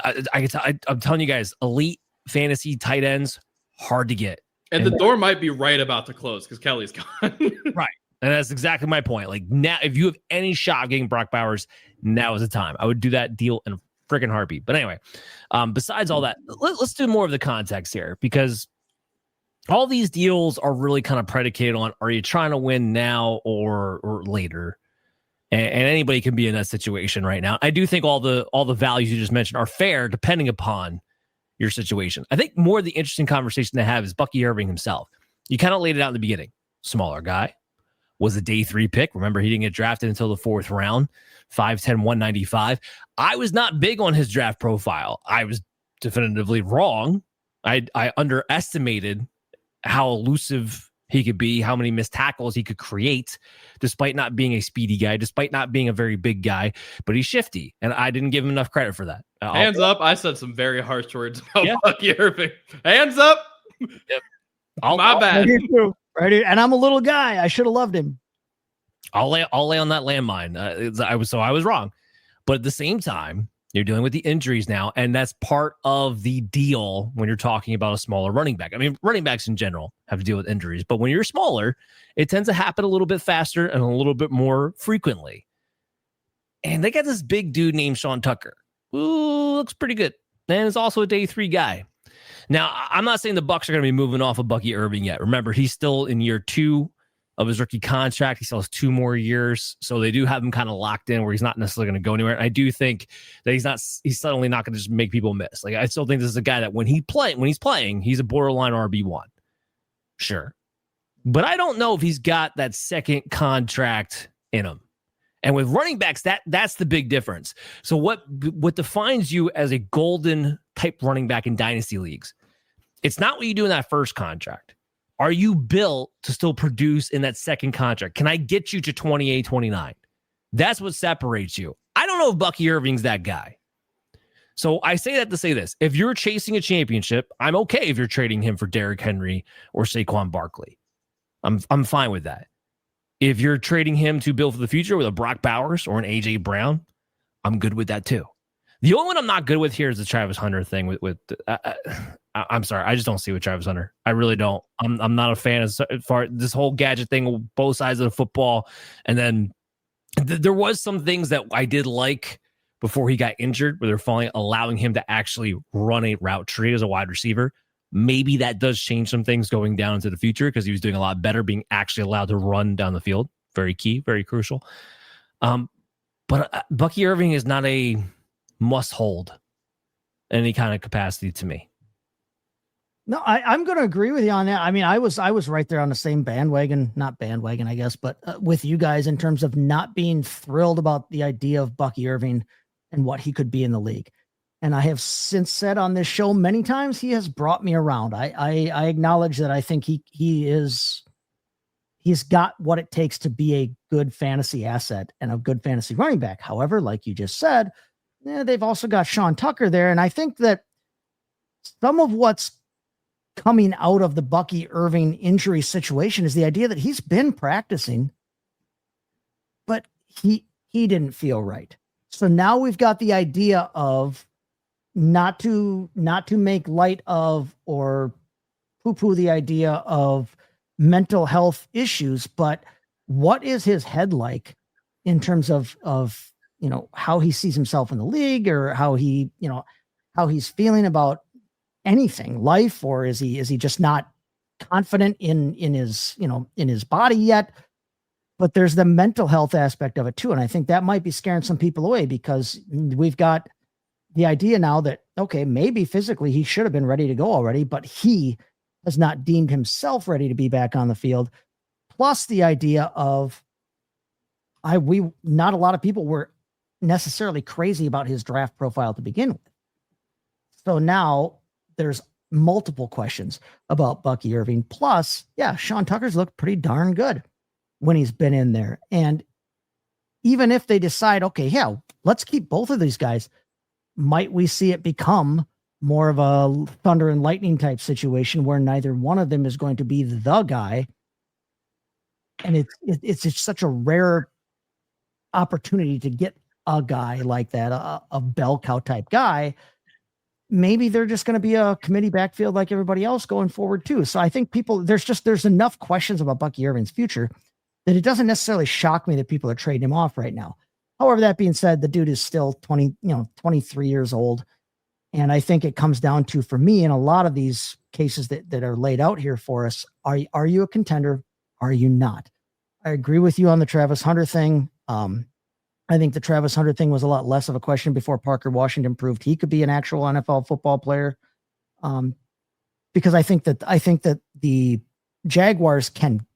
I'm telling you guys, elite fantasy tight ends, hard to get. And the door might be right about to close because Kelly's gone. Right. And that's exactly my point. Like now, if you have any shot of getting Brock Bowers, now is the time. I would do that deal in a freaking heartbeat. But anyway, besides all that, let's do more of the context here, because all these deals are really kind of predicated on, are you trying to win now or later? And anybody can be in that situation right now. I do think all the values you just mentioned are fair depending upon your situation. I think more of the interesting conversation to have is Bucky Irving himself. You kind of laid it out in the beginning. Smaller guy, was a day 3 pick. Remember, he didn't get drafted until the 4th round, 5'10", 195. I was not big on his draft profile. I was definitively wrong. I underestimated how elusive he could be, how many missed tackles he could create, despite not being a speedy guy, despite not being a very big guy, but he's shifty, and I didn't give him enough credit for that. Hands up. I said some very harsh words about Bucky Irving. Hands up. Yep. My bad. Right, and I'm a little guy. I should have loved him. I'll lay on that landmine. I was wrong, but at the same time, you're dealing with the injuries now, and that's part of the deal when you're talking about a smaller running back. I mean, running backs in general have to deal with injuries, but when you're smaller, it tends to happen a little bit faster and a little bit more frequently. And they got this big dude named Sean Tucker, who looks pretty good, and is also a day 3 guy. Now, I'm not saying the Bucs are going to be moving off of Bucky Irving yet. Remember, he's still in year 2 of his rookie contract. He still has 2 more years. So they do have him kind of locked in where he's not necessarily going to go anywhere. And I do think that he's suddenly not going to just make people miss. Like, I still think this is a guy that when he's playing, he's a borderline RB1. Sure. But I don't know if he's got that second contract in him. And with running backs, that's the big difference. So what defines you as a golden type running back in dynasty leagues? It's not what you do in that first contract. Are you built to still produce in that second contract? Can I get you to 28, 29? That's what separates you. I don't know if Bucky Irving's that guy. So I say that to say this. If you're chasing a championship, I'm okay if you're trading him for Derrick Henry or Saquon Barkley. I'm fine with that. If you're trading him to build for the future with a Brock Bowers or an A.J. Brown, I'm good with that too. The only one I'm not good with here is the Travis Hunter thing. I'm sorry, I just don't see with Travis Hunter. I really don't. I'm not a fan as far this whole gadget thing, both sides of the football. And then there was some things that I did like before he got injured, where they're finally allowing him to actually run a route tree as a wide receiver. Maybe that does change some things going down into the future because he was doing a lot better being actually allowed to run down the field. Very key, very crucial. But Bucky Irving is not a must hold in any kind of capacity to me. No, I'm going to agree with you on that. I mean, I was right there on the same bandwagon, not bandwagon, I guess, but with you guys in terms of not being thrilled about the idea of Bucky Irving and what he could be in the league. And I have since said on this show many times, he has brought me around. I acknowledge that I think he's got what it takes to be a good fantasy asset and a good fantasy running back. However, like you just said, they've also got Sean Tucker there. And I think that some of what's coming out of the Bucky Irving injury situation is the idea that he's been practicing, but he didn't feel right. So now we've got the idea of not to make light of or poo-poo the idea of mental health issues, but what is his head like in terms of how he sees himself in the league, or how he's feeling about anything, life, or is he just not confident in his body yet? But there's the mental health aspect of it too. And I think that might be scaring some people away, because we've got the idea now that, okay, maybe physically he should have been ready to go already, but he has not deemed himself ready to be back on the field. Plus the idea of not a lot of people were necessarily crazy about his draft profile to begin with. So now there's multiple questions about Bucky Irving. Plus, yeah, Sean Tucker's looked pretty darn good when he's been in there. And even if they decide, okay, yeah, let's keep both of these guys, might we see it become more of a thunder and lightning type situation where neither one of them is going to be the guy? And it's just such a rare opportunity to get a guy like that, a bell cow type guy. Maybe they're just going to be a committee backfield like everybody else going forward too. So I think there's enough questions about Bucky Irving's future that it doesn't necessarily shock me that people are trading him off right now. However, that being said, the dude is still 23 years old. And I think it comes down to, for me, in a lot of these cases that are laid out here for us, are you a contender? Are you not? I agree with you on the Travis Hunter thing. I think the Travis Hunter thing was a lot less of a question before Parker Washington proved he could be an actual NFL football player. Because I think that the Jaguars can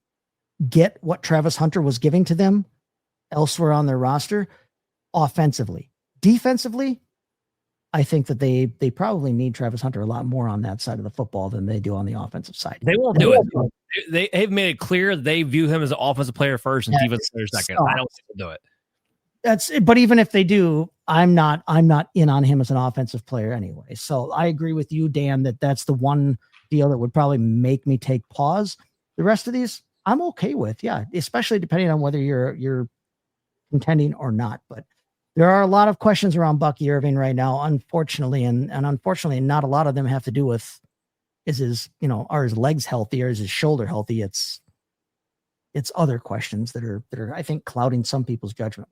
get what Travis Hunter was giving to them elsewhere on their roster offensively. Defensively, I think that they probably need Travis Hunter a lot more on that side of the football than they do on the offensive side. They won't do it. They've made it clear they view him as an offensive player first and defensive player second. I don't think they'll do it. But even if they do, I'm not in on him as an offensive player anyway. So I agree with you, Dan, that's the one deal that would probably make me take pause. The rest of these, I'm okay with, yeah, especially depending on whether you're contending or not. But there are a lot of questions around Bucky Irving right now, unfortunately, and unfortunately, not a lot of them have to do with are his legs healthy or is his shoulder healthy? It's other questions that are I think clouding some people's judgment.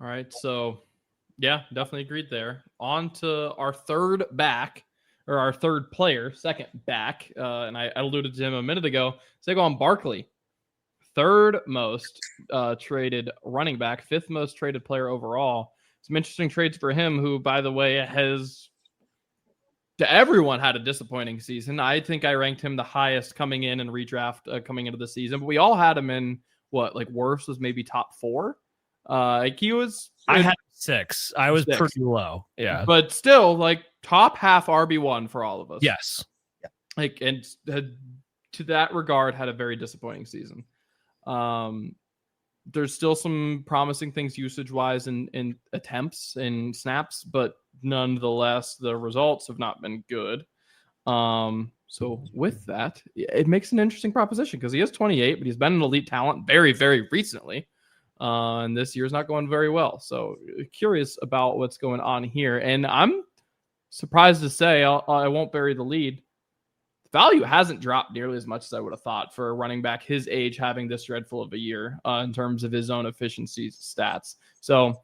All right, so yeah, definitely agreed there. On to our third back, or our third player, second back, and I alluded to him a minute ago, Saquon Barkley, third most traded running back, fifth most traded player overall. Some interesting trades for him, who, by the way, has, to everyone, had a disappointing season. I think I ranked him the highest coming in and redraft coming into the season, but we all had him in worst was maybe top 4. I had 6. I was 6. Pretty low. Yeah. But still, top half RB1 for all of us. Yes. And to that regard, had a very disappointing season. There's still some promising things usage-wise in attempts and snaps, but nonetheless, the results have not been good. So with that, it makes an interesting proposition because he is 28, but he's been an elite talent very, very recently. And this year's not going very well. So curious about what's going on here. And I'm surprised to say, I won't bury the lead. The value hasn't dropped nearly as much as I would have thought for a running back his age having this dreadful of a year in terms of his own efficiency stats. So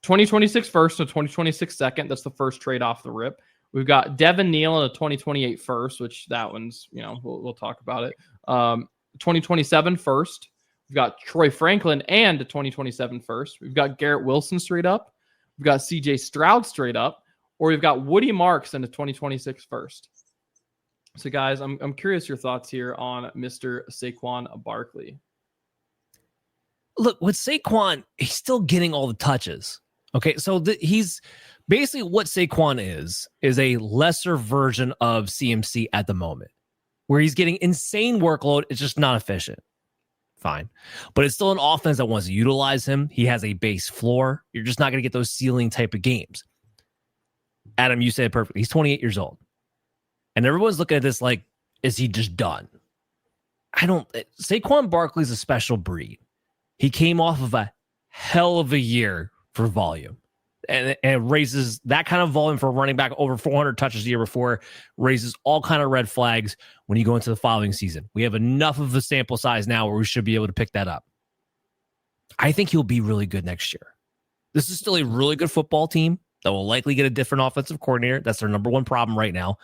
2026 first to 2026 second. That's the first trade off the rip. We've got Devin Neal and a 2028 first, which that one's, we'll talk about it. 2027 first. We've got Troy Franklin and a 2027 first. We've got Garrett Wilson straight up. We've got CJ Stroud straight up. Or we've got Woody Marks and a 2026 first. So, guys, I'm curious your thoughts here on Mr. Saquon Barkley. Look, with Saquon, he's still getting all the touches. Okay, so he's basically what Saquon is a lesser version of CMC at the moment, where he's getting insane workload. It's just not efficient. Fine. But it's still an offense that wants to utilize him. He has a base floor. You're just not going to get those ceiling type of games. Adam, you said it perfectly. He's 28 years old. And everyone's looking at this like, is he just done? Saquon Barkley's a special breed. He came off of a hell of a year for volume. And raises that kind of volume for a running back over 400 touches a year before, raises all kind of red flags when you go into the following season. We have enough of a sample size now where we should be able to pick that up. I think he'll be really good next year. This is still a really good football team that will likely get a different offensive coordinator. That's their number one problem right now.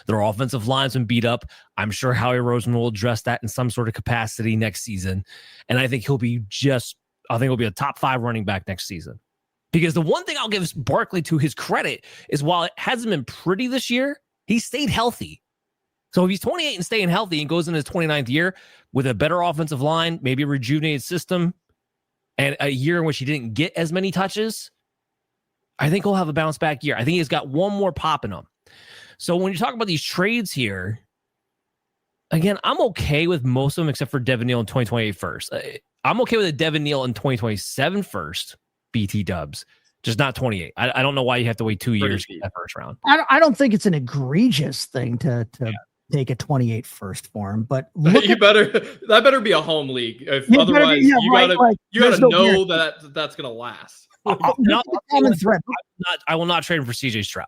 Their offensive line's been beat up. I'm sure Howie Roseman will address that in some sort of capacity next season. And I think he'll be a top 5 running back next season. Because the one thing I'll give Barkley to his credit is while it hasn't been pretty this year, he stayed healthy. So if he's 28 and staying healthy and goes into his 29th year with a better offensive line, maybe a rejuvenated system, and a year in which he didn't get as many touches, I think he'll have a bounce back year. I think he's got one more pop in him. So when you talk about these trades here, again, I'm okay with most of them except for Devin Neal in 2028 first. I'm okay with a Devin Neal in 2027 first. BT dubs, just not 28. I don't know why you have to wait 2 years to get that first round. I don't think it's an egregious thing to take a 28 first for him, but that better be a home league. Otherwise, you gotta know that's gonna last. I will not trade him for CJ Stroud.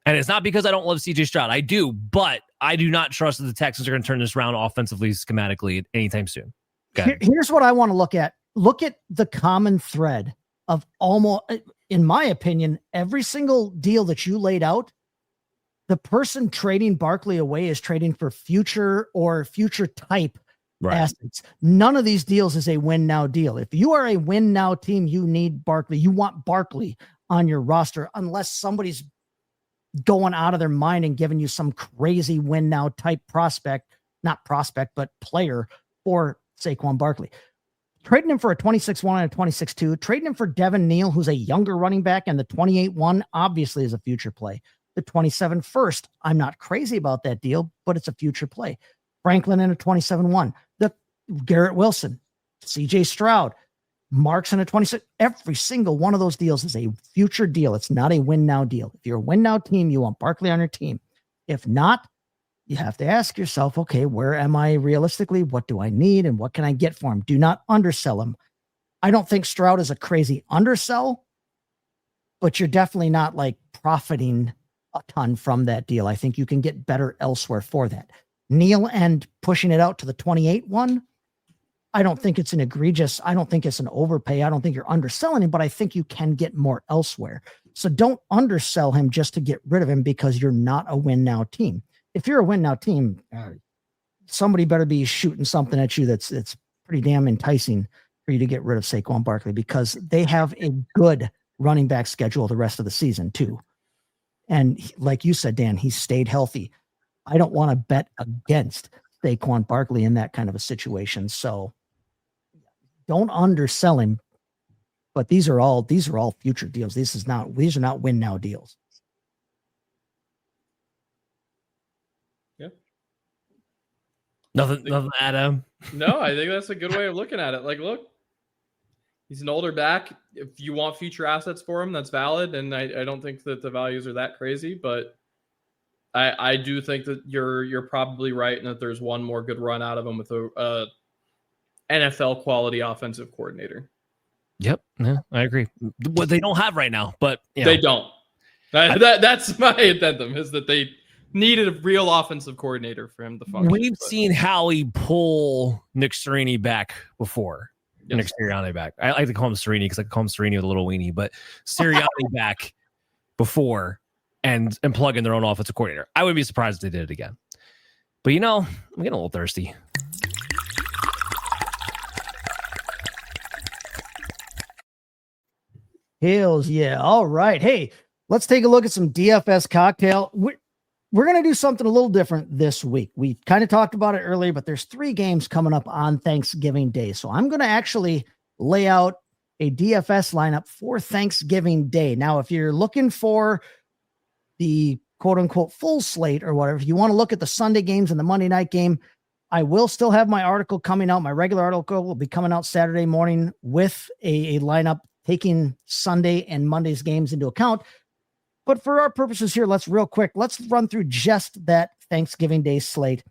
And it's not because I don't love CJ Stroud. I do, but I do not trust that the Texans are going to turn this around offensively, schematically anytime soon. Here's what I want to look at. Look at the common thread of almost, in my opinion, every single deal that you laid out, the person trading Barkley away is trading for future type assets. None of these deals is a win now deal. If you are a win now team, you need Barkley. You want Barkley on your roster unless somebody's going out of their mind and giving you some crazy win now type but player for Saquon Barkley. Trading him for a 26-1 and a 26-2, trading him for Devin Neal, who's a younger running back, and the 28-1 obviously is a future play. The 27 first, I'm not crazy about that deal, but it's a future play. Franklin in a 27-1, the Garrett Wilson, CJ Stroud, Marks in a 26. Every single one of those deals is a future deal. It's not a win now deal. If you're a win now team, you want Barkley on your team. If not, you have to ask yourself, okay, where am I realistically? What do I need? And what can I get for him? Do not undersell him. I don't think Stroud is a crazy undersell, but you're definitely not like profiting a ton from that deal. I think you can get better elsewhere for that. Neal and pushing it out to the 28-1. I don't think it's an egregious. I don't think it's an overpay. I don't think you're underselling him, but I think you can get more elsewhere. So don't undersell him just to get rid of him because you're not a win now team. If you're a win now team, somebody better be shooting something at you that's pretty damn enticing for you to get rid of Saquon Barkley because they have a good running back schedule the rest of the season too. And like you said, Dan, he stayed healthy. I don't want to bet against Saquon Barkley in that kind of a situation. So don't undersell him. But these are all future deals. These are not win now deals. Nothing, Adam. No, I think that's a good way of looking at it. Like, look, he's an older back. If you want future assets for him, that's valid. And I don't think that the values are that crazy, but I do think that you're probably right and that there's one more good run out of him with a NFL quality offensive coordinator. Yep, yeah, I agree. What they don't have right now, but they don't. That's my addendum is that they needed a real offensive coordinator for him to function. We've seen Howie pull Nick Sirianni back before. Yes. Nick Sirianni back. I like to call him Sirianni because I call him Sirianni with a little weenie, but Sirianni back before and plug in their own offensive coordinator. I wouldn't be surprised if they did it again. But I'm getting a little thirsty. Hills, yeah. All right. Hey, let's take a look at some DFS cocktail. We're going to do something a little different this week. We kind of talked about it earlier, but there's 3 games coming up on Thanksgiving Day. So I'm going to actually lay out a DFS lineup for Thanksgiving Day. Now, if you're looking for the quote unquote full slate or whatever, if you want to look at the Sunday games and the Monday night game, I will still have my article coming out. My regular article will be coming out Saturday morning with a lineup taking Sunday and Monday's games into account. But for our purposes here, let's run through just that Thanksgiving Day slate.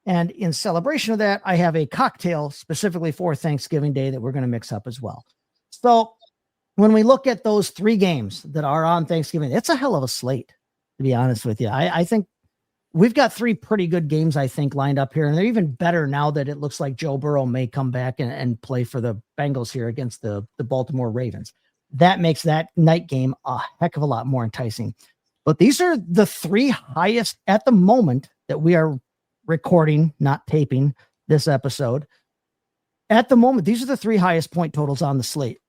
And in celebration of that, I have a cocktail specifically for Thanksgiving Day that we're going to mix up as well. So when we look at those 3 games that are on Thanksgiving, it's a hell of a slate, to be honest with you. I think we've got 3 pretty good games, I think, lined up here. And they're even better now that it looks like Joe Burrow may come back and play for the Bengals here against the Baltimore Ravens. That makes that night game a heck of a lot more enticing. But these are the 3 highest at the moment that we are recording, not taping this episode. At the moment, these are the 3 highest point totals on the slate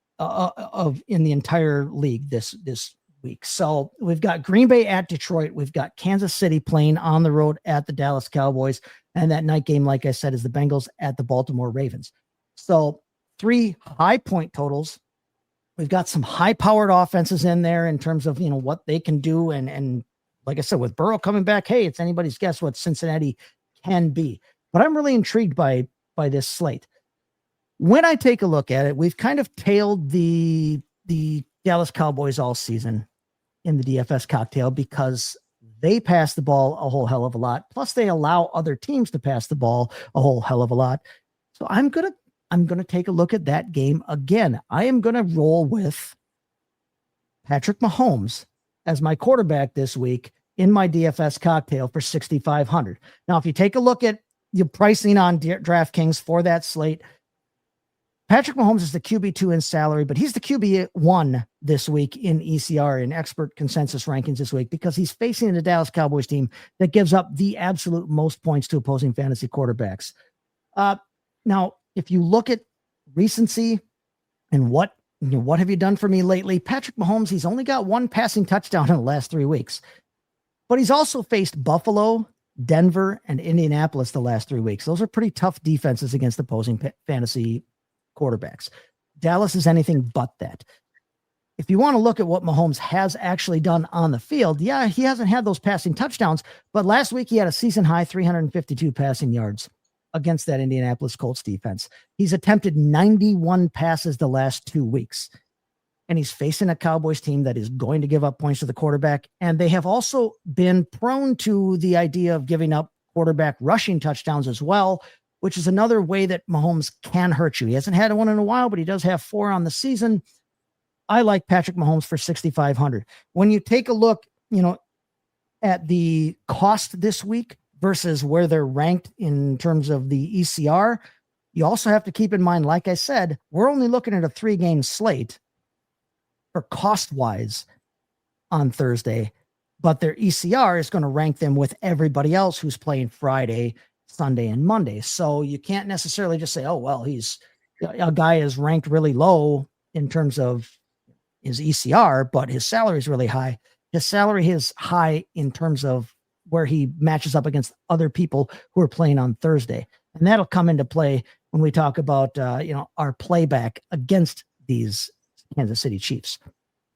in the entire league this week. So we've got Green Bay at Detroit. We've got Kansas City playing on the road at the Dallas Cowboys. And that night game, like I said, is the Bengals at the Baltimore Ravens. So 3 high point totals. We've got some high-powered offenses in there in terms of, what they can do. And like I said, with Burrow coming back, hey, it's anybody's guess what Cincinnati can be. But I'm really intrigued by this slate. When I take a look at it, we've kind of tailed the Dallas Cowboys all season in the DFS cocktail because they pass the ball a whole hell of a lot. Plus, they allow other teams to pass the ball a whole hell of a lot. So I'm going to take a look at that game again. I am going to roll with Patrick Mahomes as my quarterback this week in my DFS cocktail for 6,500. Now, if you take a look at the pricing on DraftKings for that slate, Patrick Mahomes is the QB2 in salary, but he's the QB1 this week in ECR, in expert consensus rankings this week, because he's facing the Dallas Cowboys team that gives up the absolute most points to opposing fantasy quarterbacks. Now, if you look at recency and what have you done for me lately, Patrick Mahomes, he's only got 1 passing touchdown in the last 3 weeks, but he's also faced Buffalo, Denver, and Indianapolis the last 3 weeks. Those are pretty tough defenses against opposing fantasy quarterbacks. Dallas is anything but that. If you want to look at what Mahomes has actually done on the field, yeah, he hasn't had those passing touchdowns, but last week he had a season high 352 passing yards against that Indianapolis Colts defense. He's attempted 91 passes the last 2 weeks, and he's facing a Cowboys team that is going to give up points to the quarterback. And they have also been prone to the idea of giving up quarterback rushing touchdowns as well, which is another way that Mahomes can hurt you. He hasn't had one in a while, but he does have 4 on the season. I like Patrick Mahomes for 6,500. When you take a look, at the cost this week versus where they're ranked in terms of the ECR, you also have to keep in mind, like I said, we're only looking at a 3-game slate for cost-wise on Thursday, but their ECR is going to rank them with everybody else who's playing Friday, Sunday, and Monday. So you can't necessarily just say, oh, well, a guy is ranked really low in terms of his ECR, but his salary is really high. His salary is high in terms of where he matches up against other people who are playing on Thursday. And that'll come into play when we talk about, our playback against these Kansas City Chiefs.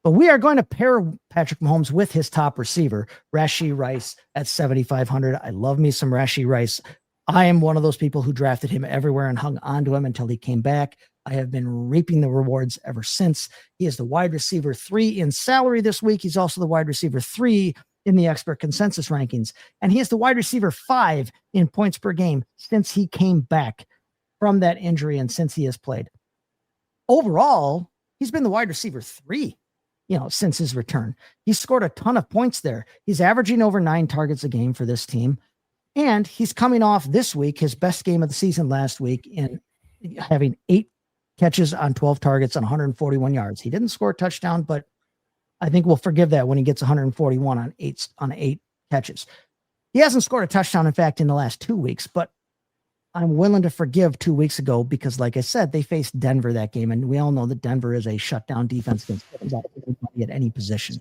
But we are going to pair Patrick Mahomes with his top receiver, Rashee Rice, at 7,500. I love me some Rashee Rice. I am one of those people who drafted him everywhere and hung on to him until he came back. I have been reaping the rewards ever since. He is the wide receiver 3 in salary this week. He's also the wide receiver 3 in the expert consensus rankings. And he is the wide receiver 5 in points per game since he came back from that injury and since he has played. Overall, he's been the wide receiver 3, since his return. He's scored a ton of points there. He's averaging over 9 targets a game for this team. And he's coming off this week, his best game of the season last week, in having 8 catches on 12 targets on 141 yards. He didn't score a touchdown, but I think we'll forgive that when he gets 141 on 8 catches. He hasn't scored a touchdown, in fact, in the last 2 weeks, but I'm willing to forgive 2 weeks ago because, like I said, they faced Denver that game, and we all know that Denver is a shutdown defense against anybody at any position.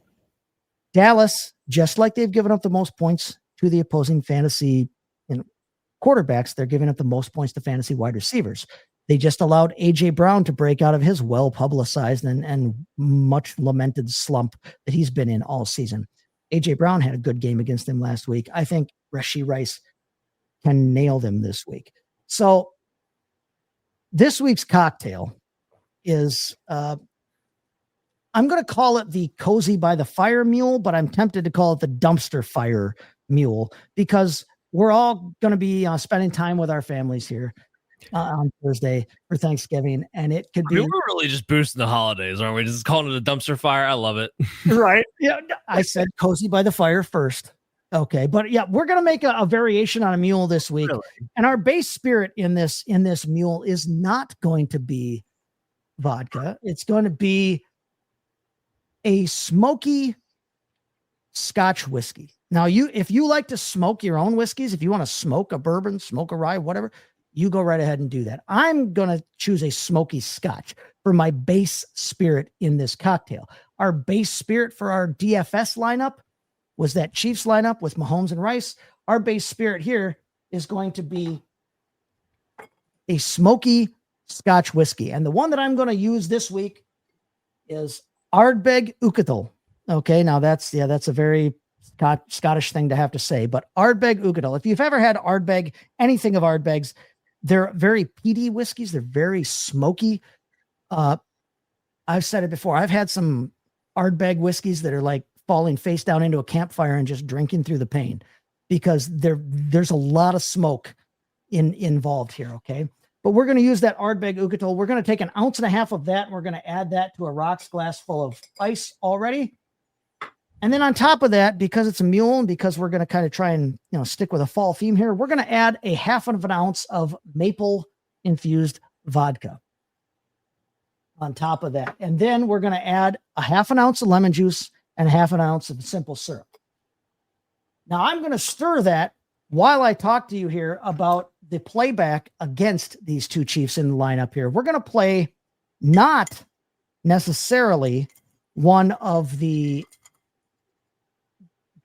Dallas, just like they've given up the most points to the opposing fantasy quarterbacks, they're giving up the most points to fantasy wide receivers. They just allowed A.J. Brown to break out of his well-publicized and much lamented slump that he's been in all season. A.J. Brown had a good game against them last week. I think Rashee Rice can nail them this week. So this week's cocktail is I'm going to call it the Cozy by the Fire Mule, but I'm tempted to call it the Dumpster Fire Mule because we're all going to be spending time with our families here on Thursday for Thanksgiving, and it could be. We're really just boosting the holidays, aren't we? Just calling it a dumpster fire. I love it. Right? Yeah, I said Cozy by the Fire first. Okay, but yeah, we're going to make a variation on a mule this week, really? And our base spirit in this mule is not going to be vodka. It's going to be a smoky Scotch whiskey. Now, if you like to smoke your own whiskeys, if you want to smoke a bourbon, smoke a rye, whatever, you go right ahead and do that. I'm going to choose a smoky Scotch for my base spirit in this cocktail. Our base spirit for our DFS lineup was that Chiefs lineup with Mahomes and Rice. Our base spirit here is going to be a smoky Scotch whiskey. And the one that I'm going to use this week is Ardbeg Ukatal. Okay, now that's a very Scottish thing to have to say, but Ardbeg Ukatal. If you've ever had Ardbeg, anything of Ardbeg's, they're very peaty whiskeys. They're very smoky. I've said it before. I've had some Ardbeg whiskeys that are like falling face down into a campfire and just drinking through the pain because there's a lot of smoke involved here. Okay. But we're going to use that Ardbeg Ukatal. We're going to take 1.5 ounces of that. And we're going to add that to a rocks glass full of ice already. And then on top of that, because it's a mule and because we're going to kind of try and, stick with a fall theme here, we're going to add 0.5 ounce of maple infused vodka on top of that. And then we're going to add 0.5 ounce of lemon juice and 0.5 ounce of simple syrup. Now I'm going to stir that while I talk to you here about the playback against these two Chiefs in the lineup here. We're going to play not necessarily one of the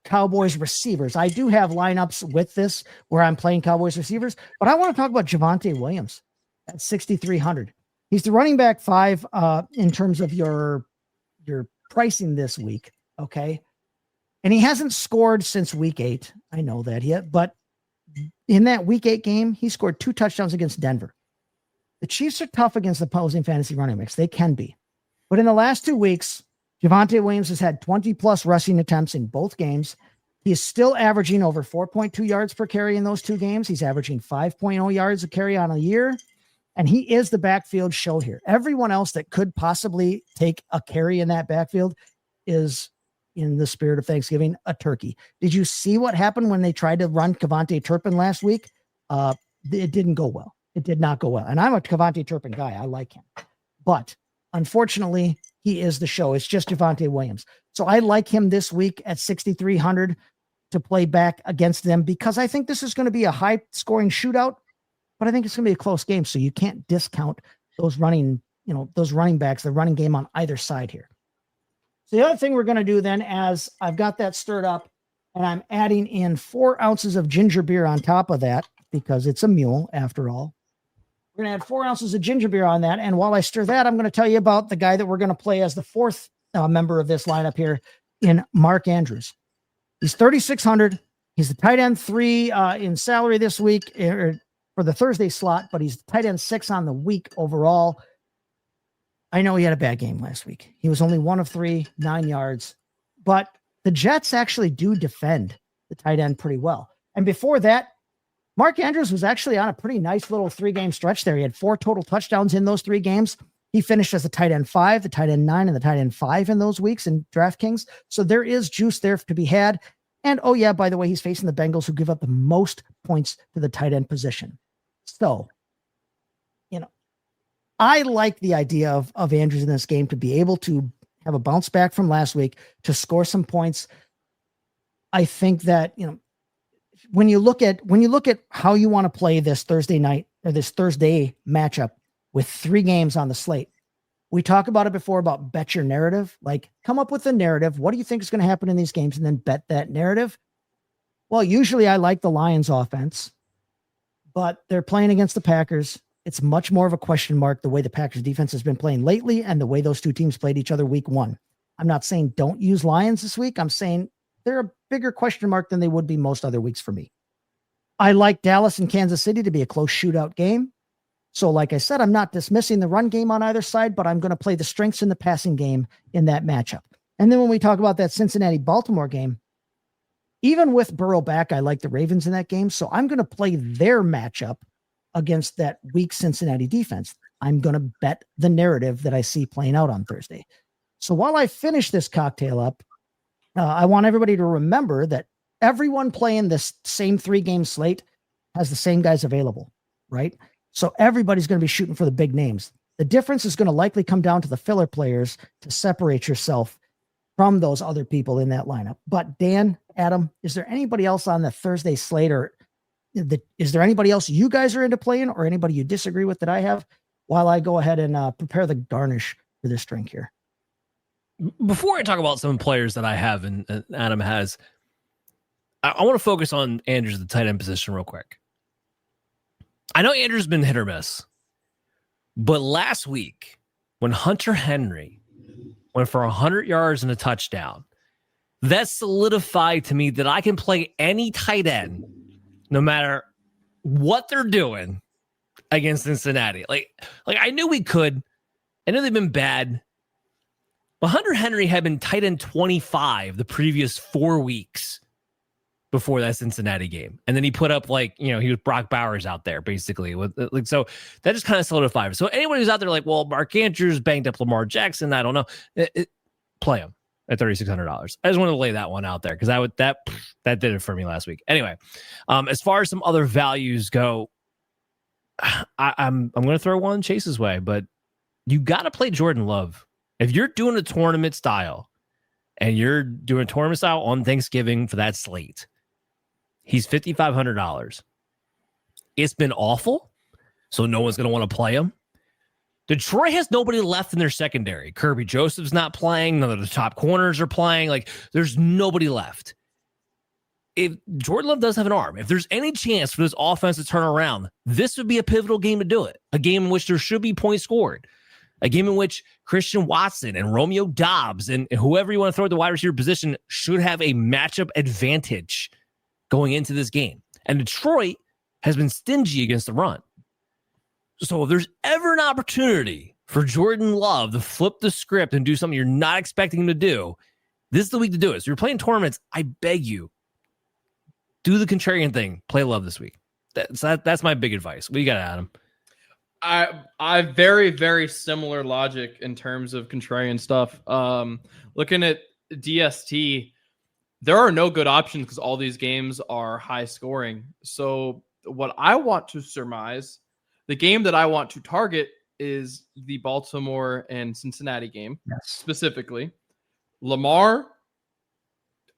Cowboys receivers. I do have lineups with this where I'm playing Cowboys receivers, but I want to talk about Javonte Williams at 6,300. He's the running back 5 in terms of your pricing this week. Okay. And he hasn't scored since week 8. I know that yet, but in that week 8 game, he scored 2 touchdowns against Denver. The Chiefs are tough against opposing fantasy running backs. They can be. But in the last 2 weeks, Javonte Williams has had 20 plus rushing attempts in both games. He is still averaging over 4.2 yards per carry in those 2 games. He's averaging 5.0 yards a carry on a year. And he is the backfield show here. Everyone else that could possibly take a carry in that backfield is, in the spirit of Thanksgiving, a turkey. Did you see what happened when they tried to run Kevontae Turpin last week? It didn't go well. It did not go well. And I'm a Kevontae Turpin guy. I like him. But unfortunately, he is the show. It's just Javonte Williams. So I like him this week at 6,300 to play back against them because I think this is going to be a high scoring shootout, but I think it's going to be a close game. So you can't discount those running backs, the running game on either side here. So the other thing we're going to do then, as I've got that stirred up and I'm adding in 4 ounces of ginger beer on top of that, because it's a mule after all. We're going to add 4 ounces of ginger beer on that. And while I stir that, I'm going to tell you about the guy that we're going to play as the 4th member of this lineup here in Mark Andrews. He's 3,600. He's the tight end 3 in salary this week for the Thursday slot, but he's tight end 6 on the week overall. I know he had a bad game last week. He was only 1 of 3, 9 yards, but the Jets actually do defend the tight end pretty well. And before that, Mark Andrews was actually on a pretty nice little 3-game stretch there. He had 4 total touchdowns in those 3 games. He finished as the tight end 5, the tight end 9, and the tight end 5 in those weeks in DraftKings. So there is juice there to be had. And oh yeah, by the way, he's facing the Bengals, who give up the most points to the tight end position. So, I like the idea of Andrews in this game to be able to have a bounce back from last week, to score some points. I think that, when you look at how you want to play this Thursday night or this Thursday matchup with 3 games on the slate, we talk about it before about bet your narrative. Like, come up with a narrative. What do you think is going to happen in these games? And then bet that narrative. Well, usually I like the Lions offense, but they're playing against the Packers. It's much more of a question mark the way the Packers defense has been playing lately and the way those 2 teams played each other week 1. I'm not saying don't use Lions this week. I'm saying they're a bigger question mark than they would be most other weeks for me. I like Dallas and Kansas City to be a close shootout game. So like I said, I'm not dismissing the run game on either side, but I'm going to play the strengths in the passing game in that matchup. And then when we talk about that Cincinnati-Baltimore game, even with Burrow back, I like the Ravens in that game. So I'm going to play their matchup against that weak Cincinnati defense. I'm going to bet the narrative that I see playing out on Thursday. So while I finish this cocktail up, I want everybody to remember that everyone playing this same 3-game slate has the same guys available, right? So everybody's going to be shooting for the big names. The difference is going to likely come down to the filler players to separate yourself from those other people in that lineup. But Dan, Adam, is there anybody else on the Thursday slate, or is there anybody else you guys are into playing, or anybody you disagree with that I have, while I go ahead and prepare the garnish for this drink here? Before I talk about some players that I have and Adam has, I want to focus on Andrews, the tight end position, real quick. I know Andrews been hit or miss, but last week when Hunter Henry went for 100 yards and a touchdown, that solidified to me that I can play any tight end, no matter what they're doing, against Cincinnati. Like I knew we could. I know they've been bad. But Hunter Henry had been tight end 25 the previous 4 weeks before that Cincinnati game. And then he put up he was Brock Bowers out there basically. So that just kind of solidified. So anyone who's out there well, Mark Andrews banged up Lamar Jackson, I don't know. Play him at $3,600. I just wanted to lay that one out there because that did it for me last week. Anyway, as far as some other values go, I'm going to throw one Chase's way, but you got to play Jordan Love. If you're doing a tournament style and you're doing a tournament style on Thanksgiving for that slate, he's $5,500. It's been awful, so no one's going to want to play him. Detroit has nobody left in their secondary. Kirby Joseph's not playing. None of the top corners are playing. There's nobody left. If Jordan Love does have an arm, if there's any chance for this offense to turn around, this would be a pivotal game to do it. A game in which there should be points scored. A game in which Christian Watson and Romeo Doubs and whoever you want to throw at the wide receiver position should have a matchup advantage going into this game. And Detroit has been stingy against the run. So if there's ever an opportunity for Jordan Love to flip the script and do something you're not expecting him to do, this is the week to do it. So you're playing tournaments, I beg you, do the contrarian thing. Play Love this week. That's my big advice. What do you got, Adam? I very, very similar logic in terms of contrarian stuff. Looking at DST, there are no good options because all these games are high scoring. So what I want to surmise, the game that I want to target is the Baltimore and Cincinnati game, specifically. Lamar,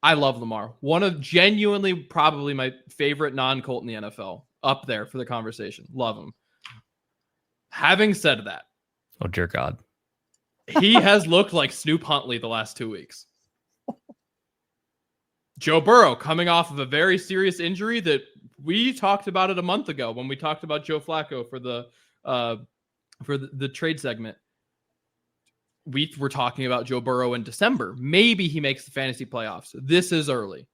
I love Lamar. One of genuinely probably my favorite non-Colt in the NFL. Up there for the conversation. Love him. Having said that, oh dear God, he has looked like Snoop Huntley the last 2 weeks. Joe Burrow coming off of a very serious injury that we talked about it a month ago when we talked about Joe Flacco for the trade segment. We were talking about Joe Burrow in December. Maybe he makes the fantasy playoffs. This is early.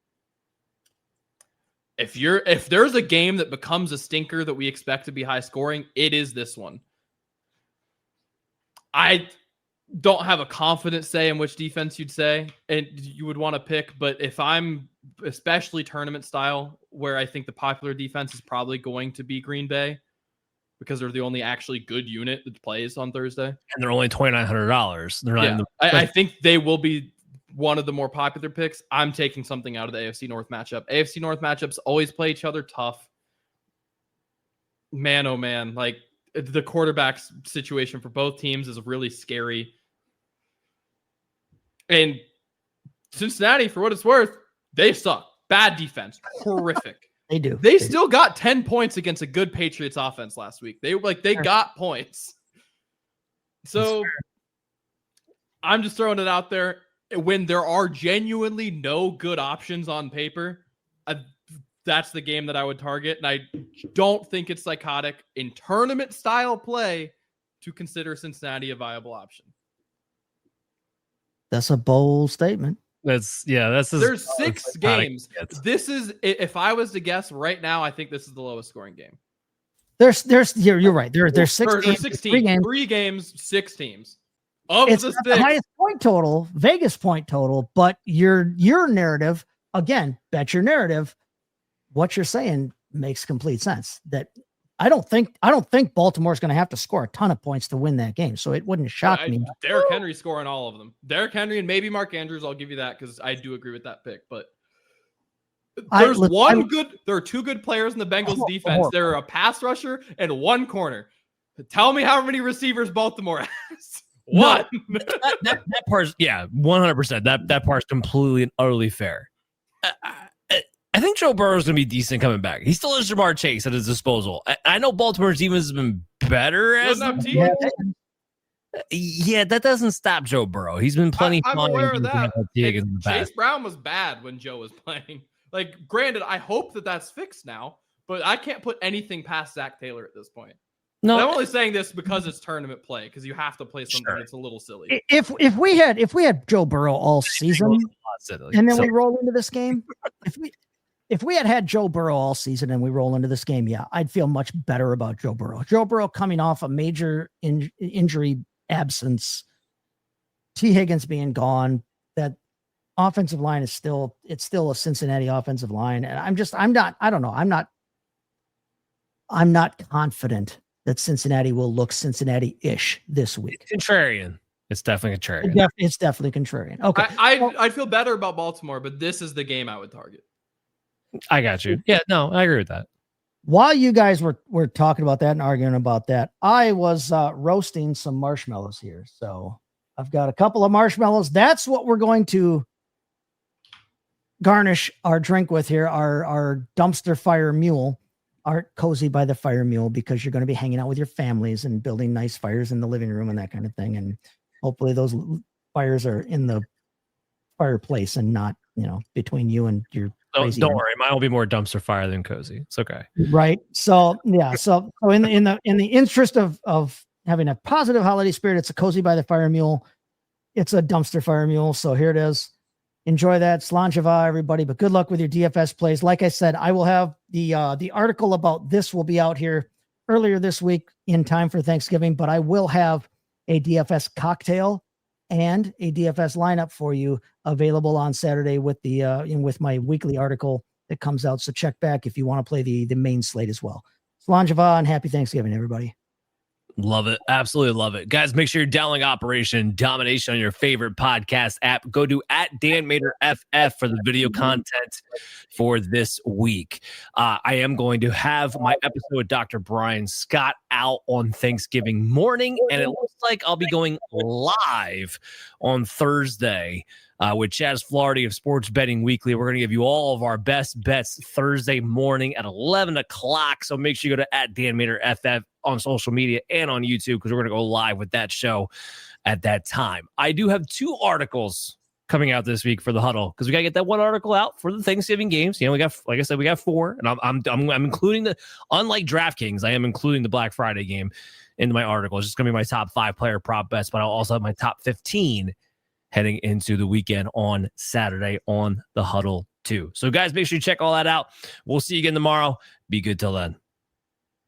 If there's a game that becomes a stinker that we expect to be high scoring, it is this one. I don't have a confident say in which defense you'd say and you would want to pick, but if I'm especially tournament style, where I think the popular defense is probably going to be Green Bay because they're the only actually good unit that plays on Thursday. And they're only $2,900. They're not in the I think they will be one of the more popular picks. I'm taking something out of the AFC North matchup. AFC North matchups always play each other tough. Man, oh man. The quarterback situation for both teams is really scary. And Cincinnati, for what it's worth, they suck. Bad defense. Horrific. They do. They still got 10 points against a good Patriots offense last week. They got points. So I'm just throwing it out there. When there are genuinely no good options on paper, that's the game that I would target. And I don't think it's psychotic in tournament style play to consider Cincinnati a viable option. That's a bold statement. There's 6 games. This is, if I was to guess right now, I think this is the lowest scoring game. You're right. There's 16. 3 games, 6 teams. Of It's the not 6, the highest point total, Vegas point total, but your narrative, again, bet your narrative. What you're saying makes complete sense. That I don't think Baltimore's going to have to score a ton of points to win that game. So it wouldn't shock me. Derrick Henry scoring all of them. Derrick Henry and maybe Mark Andrews. I'll give you that because I do agree with that pick. But there are 2 good players in the Bengals defense. There are a pass rusher and 1 corner. Tell me how many receivers Baltimore has. 1. No, that part's 100%. That part's completely and utterly fair. I think Joe Burrow's going to be decent coming back. He still has Jamar Chase at his disposal. I know Baltimore's defense has been better as yeah, that doesn't stop Joe Burrow. He's been plenty. I'm aware of that. Chase Brown was bad when Joe was playing. Like, granted, I hope that's fixed now, but I can't put anything past Zach Taylor at this point. No, I'm only saying this because it's tournament play, because you have to play something that's a little silly. If we had Joe Burrow all season, and then we roll into this game, if we had Joe Burrow all season and we roll into this game, yeah, I'd feel much better about Joe Burrow. Joe Burrow coming off a major injury absence, T. Higgins being gone, that offensive line is still a Cincinnati offensive line. And I'm not confident that Cincinnati will look Cincinnati-ish this week. Contrarian. It's definitely contrarian. It's definitely contrarian. Okay. I'd feel better about Baltimore, but this is the game I would target. I got you. Yeah, no, I agree with that. While you guys were talking about that and arguing about that, I was roasting some marshmallows here. So I've got a couple of marshmallows. That's what we're going to garnish our drink with here, our dumpster fire mule, our cozy by the fire mule, because you're going to be hanging out with your families and building nice fires in the living room and that kind of thing. And hopefully those fires are in the fireplace and not, between you and your don't worry, mine will be more dumpster fire than cozy. It's okay. Right. So yeah. So in the interest of having a positive holiday spirit, it's a cozy by the fire mule. It's a dumpster fire mule. So here it is. Enjoy that. Slanjava, everybody. But good luck with your DFS plays. Like I said, I will have the article about this will be out here earlier this week in time for Thanksgiving. But I will have a DFS cocktail and a DFS lineup for you available on Saturday with with my weekly article that comes out. So check back if you want to play the main slate as well. Slanjava and happy Thanksgiving, everybody. Love it. Absolutely love it. Guys, make sure you're downloading Operation Domination on your favorite podcast app. Go to @DanMaterFF for the video content for this week. I am going to have my episode with Dr. Brian Scott out on Thanksgiving morning, and it looks like I'll be going live on Thursday with Chaz Flaherty of Sports Betting Weekly. We're going to give you all of our best bets Thursday morning at 11 o'clock. So make sure you go to @DanMaterFF on social media and on YouTube, because we're going to go live with that show at that time. I do have 2 articles coming out this week for the huddle, because we got to get that one article out for the Thanksgiving games. We got, like I said, we got 4, and I'm including unlike DraftKings, I am including the Black Friday game into my article. It's just going to be my top 5 player prop bets, but I'll also have my top 15 heading into the weekend on Saturday on the huddle too. So guys, make sure you check all that out. We'll see you again tomorrow. Be good till then.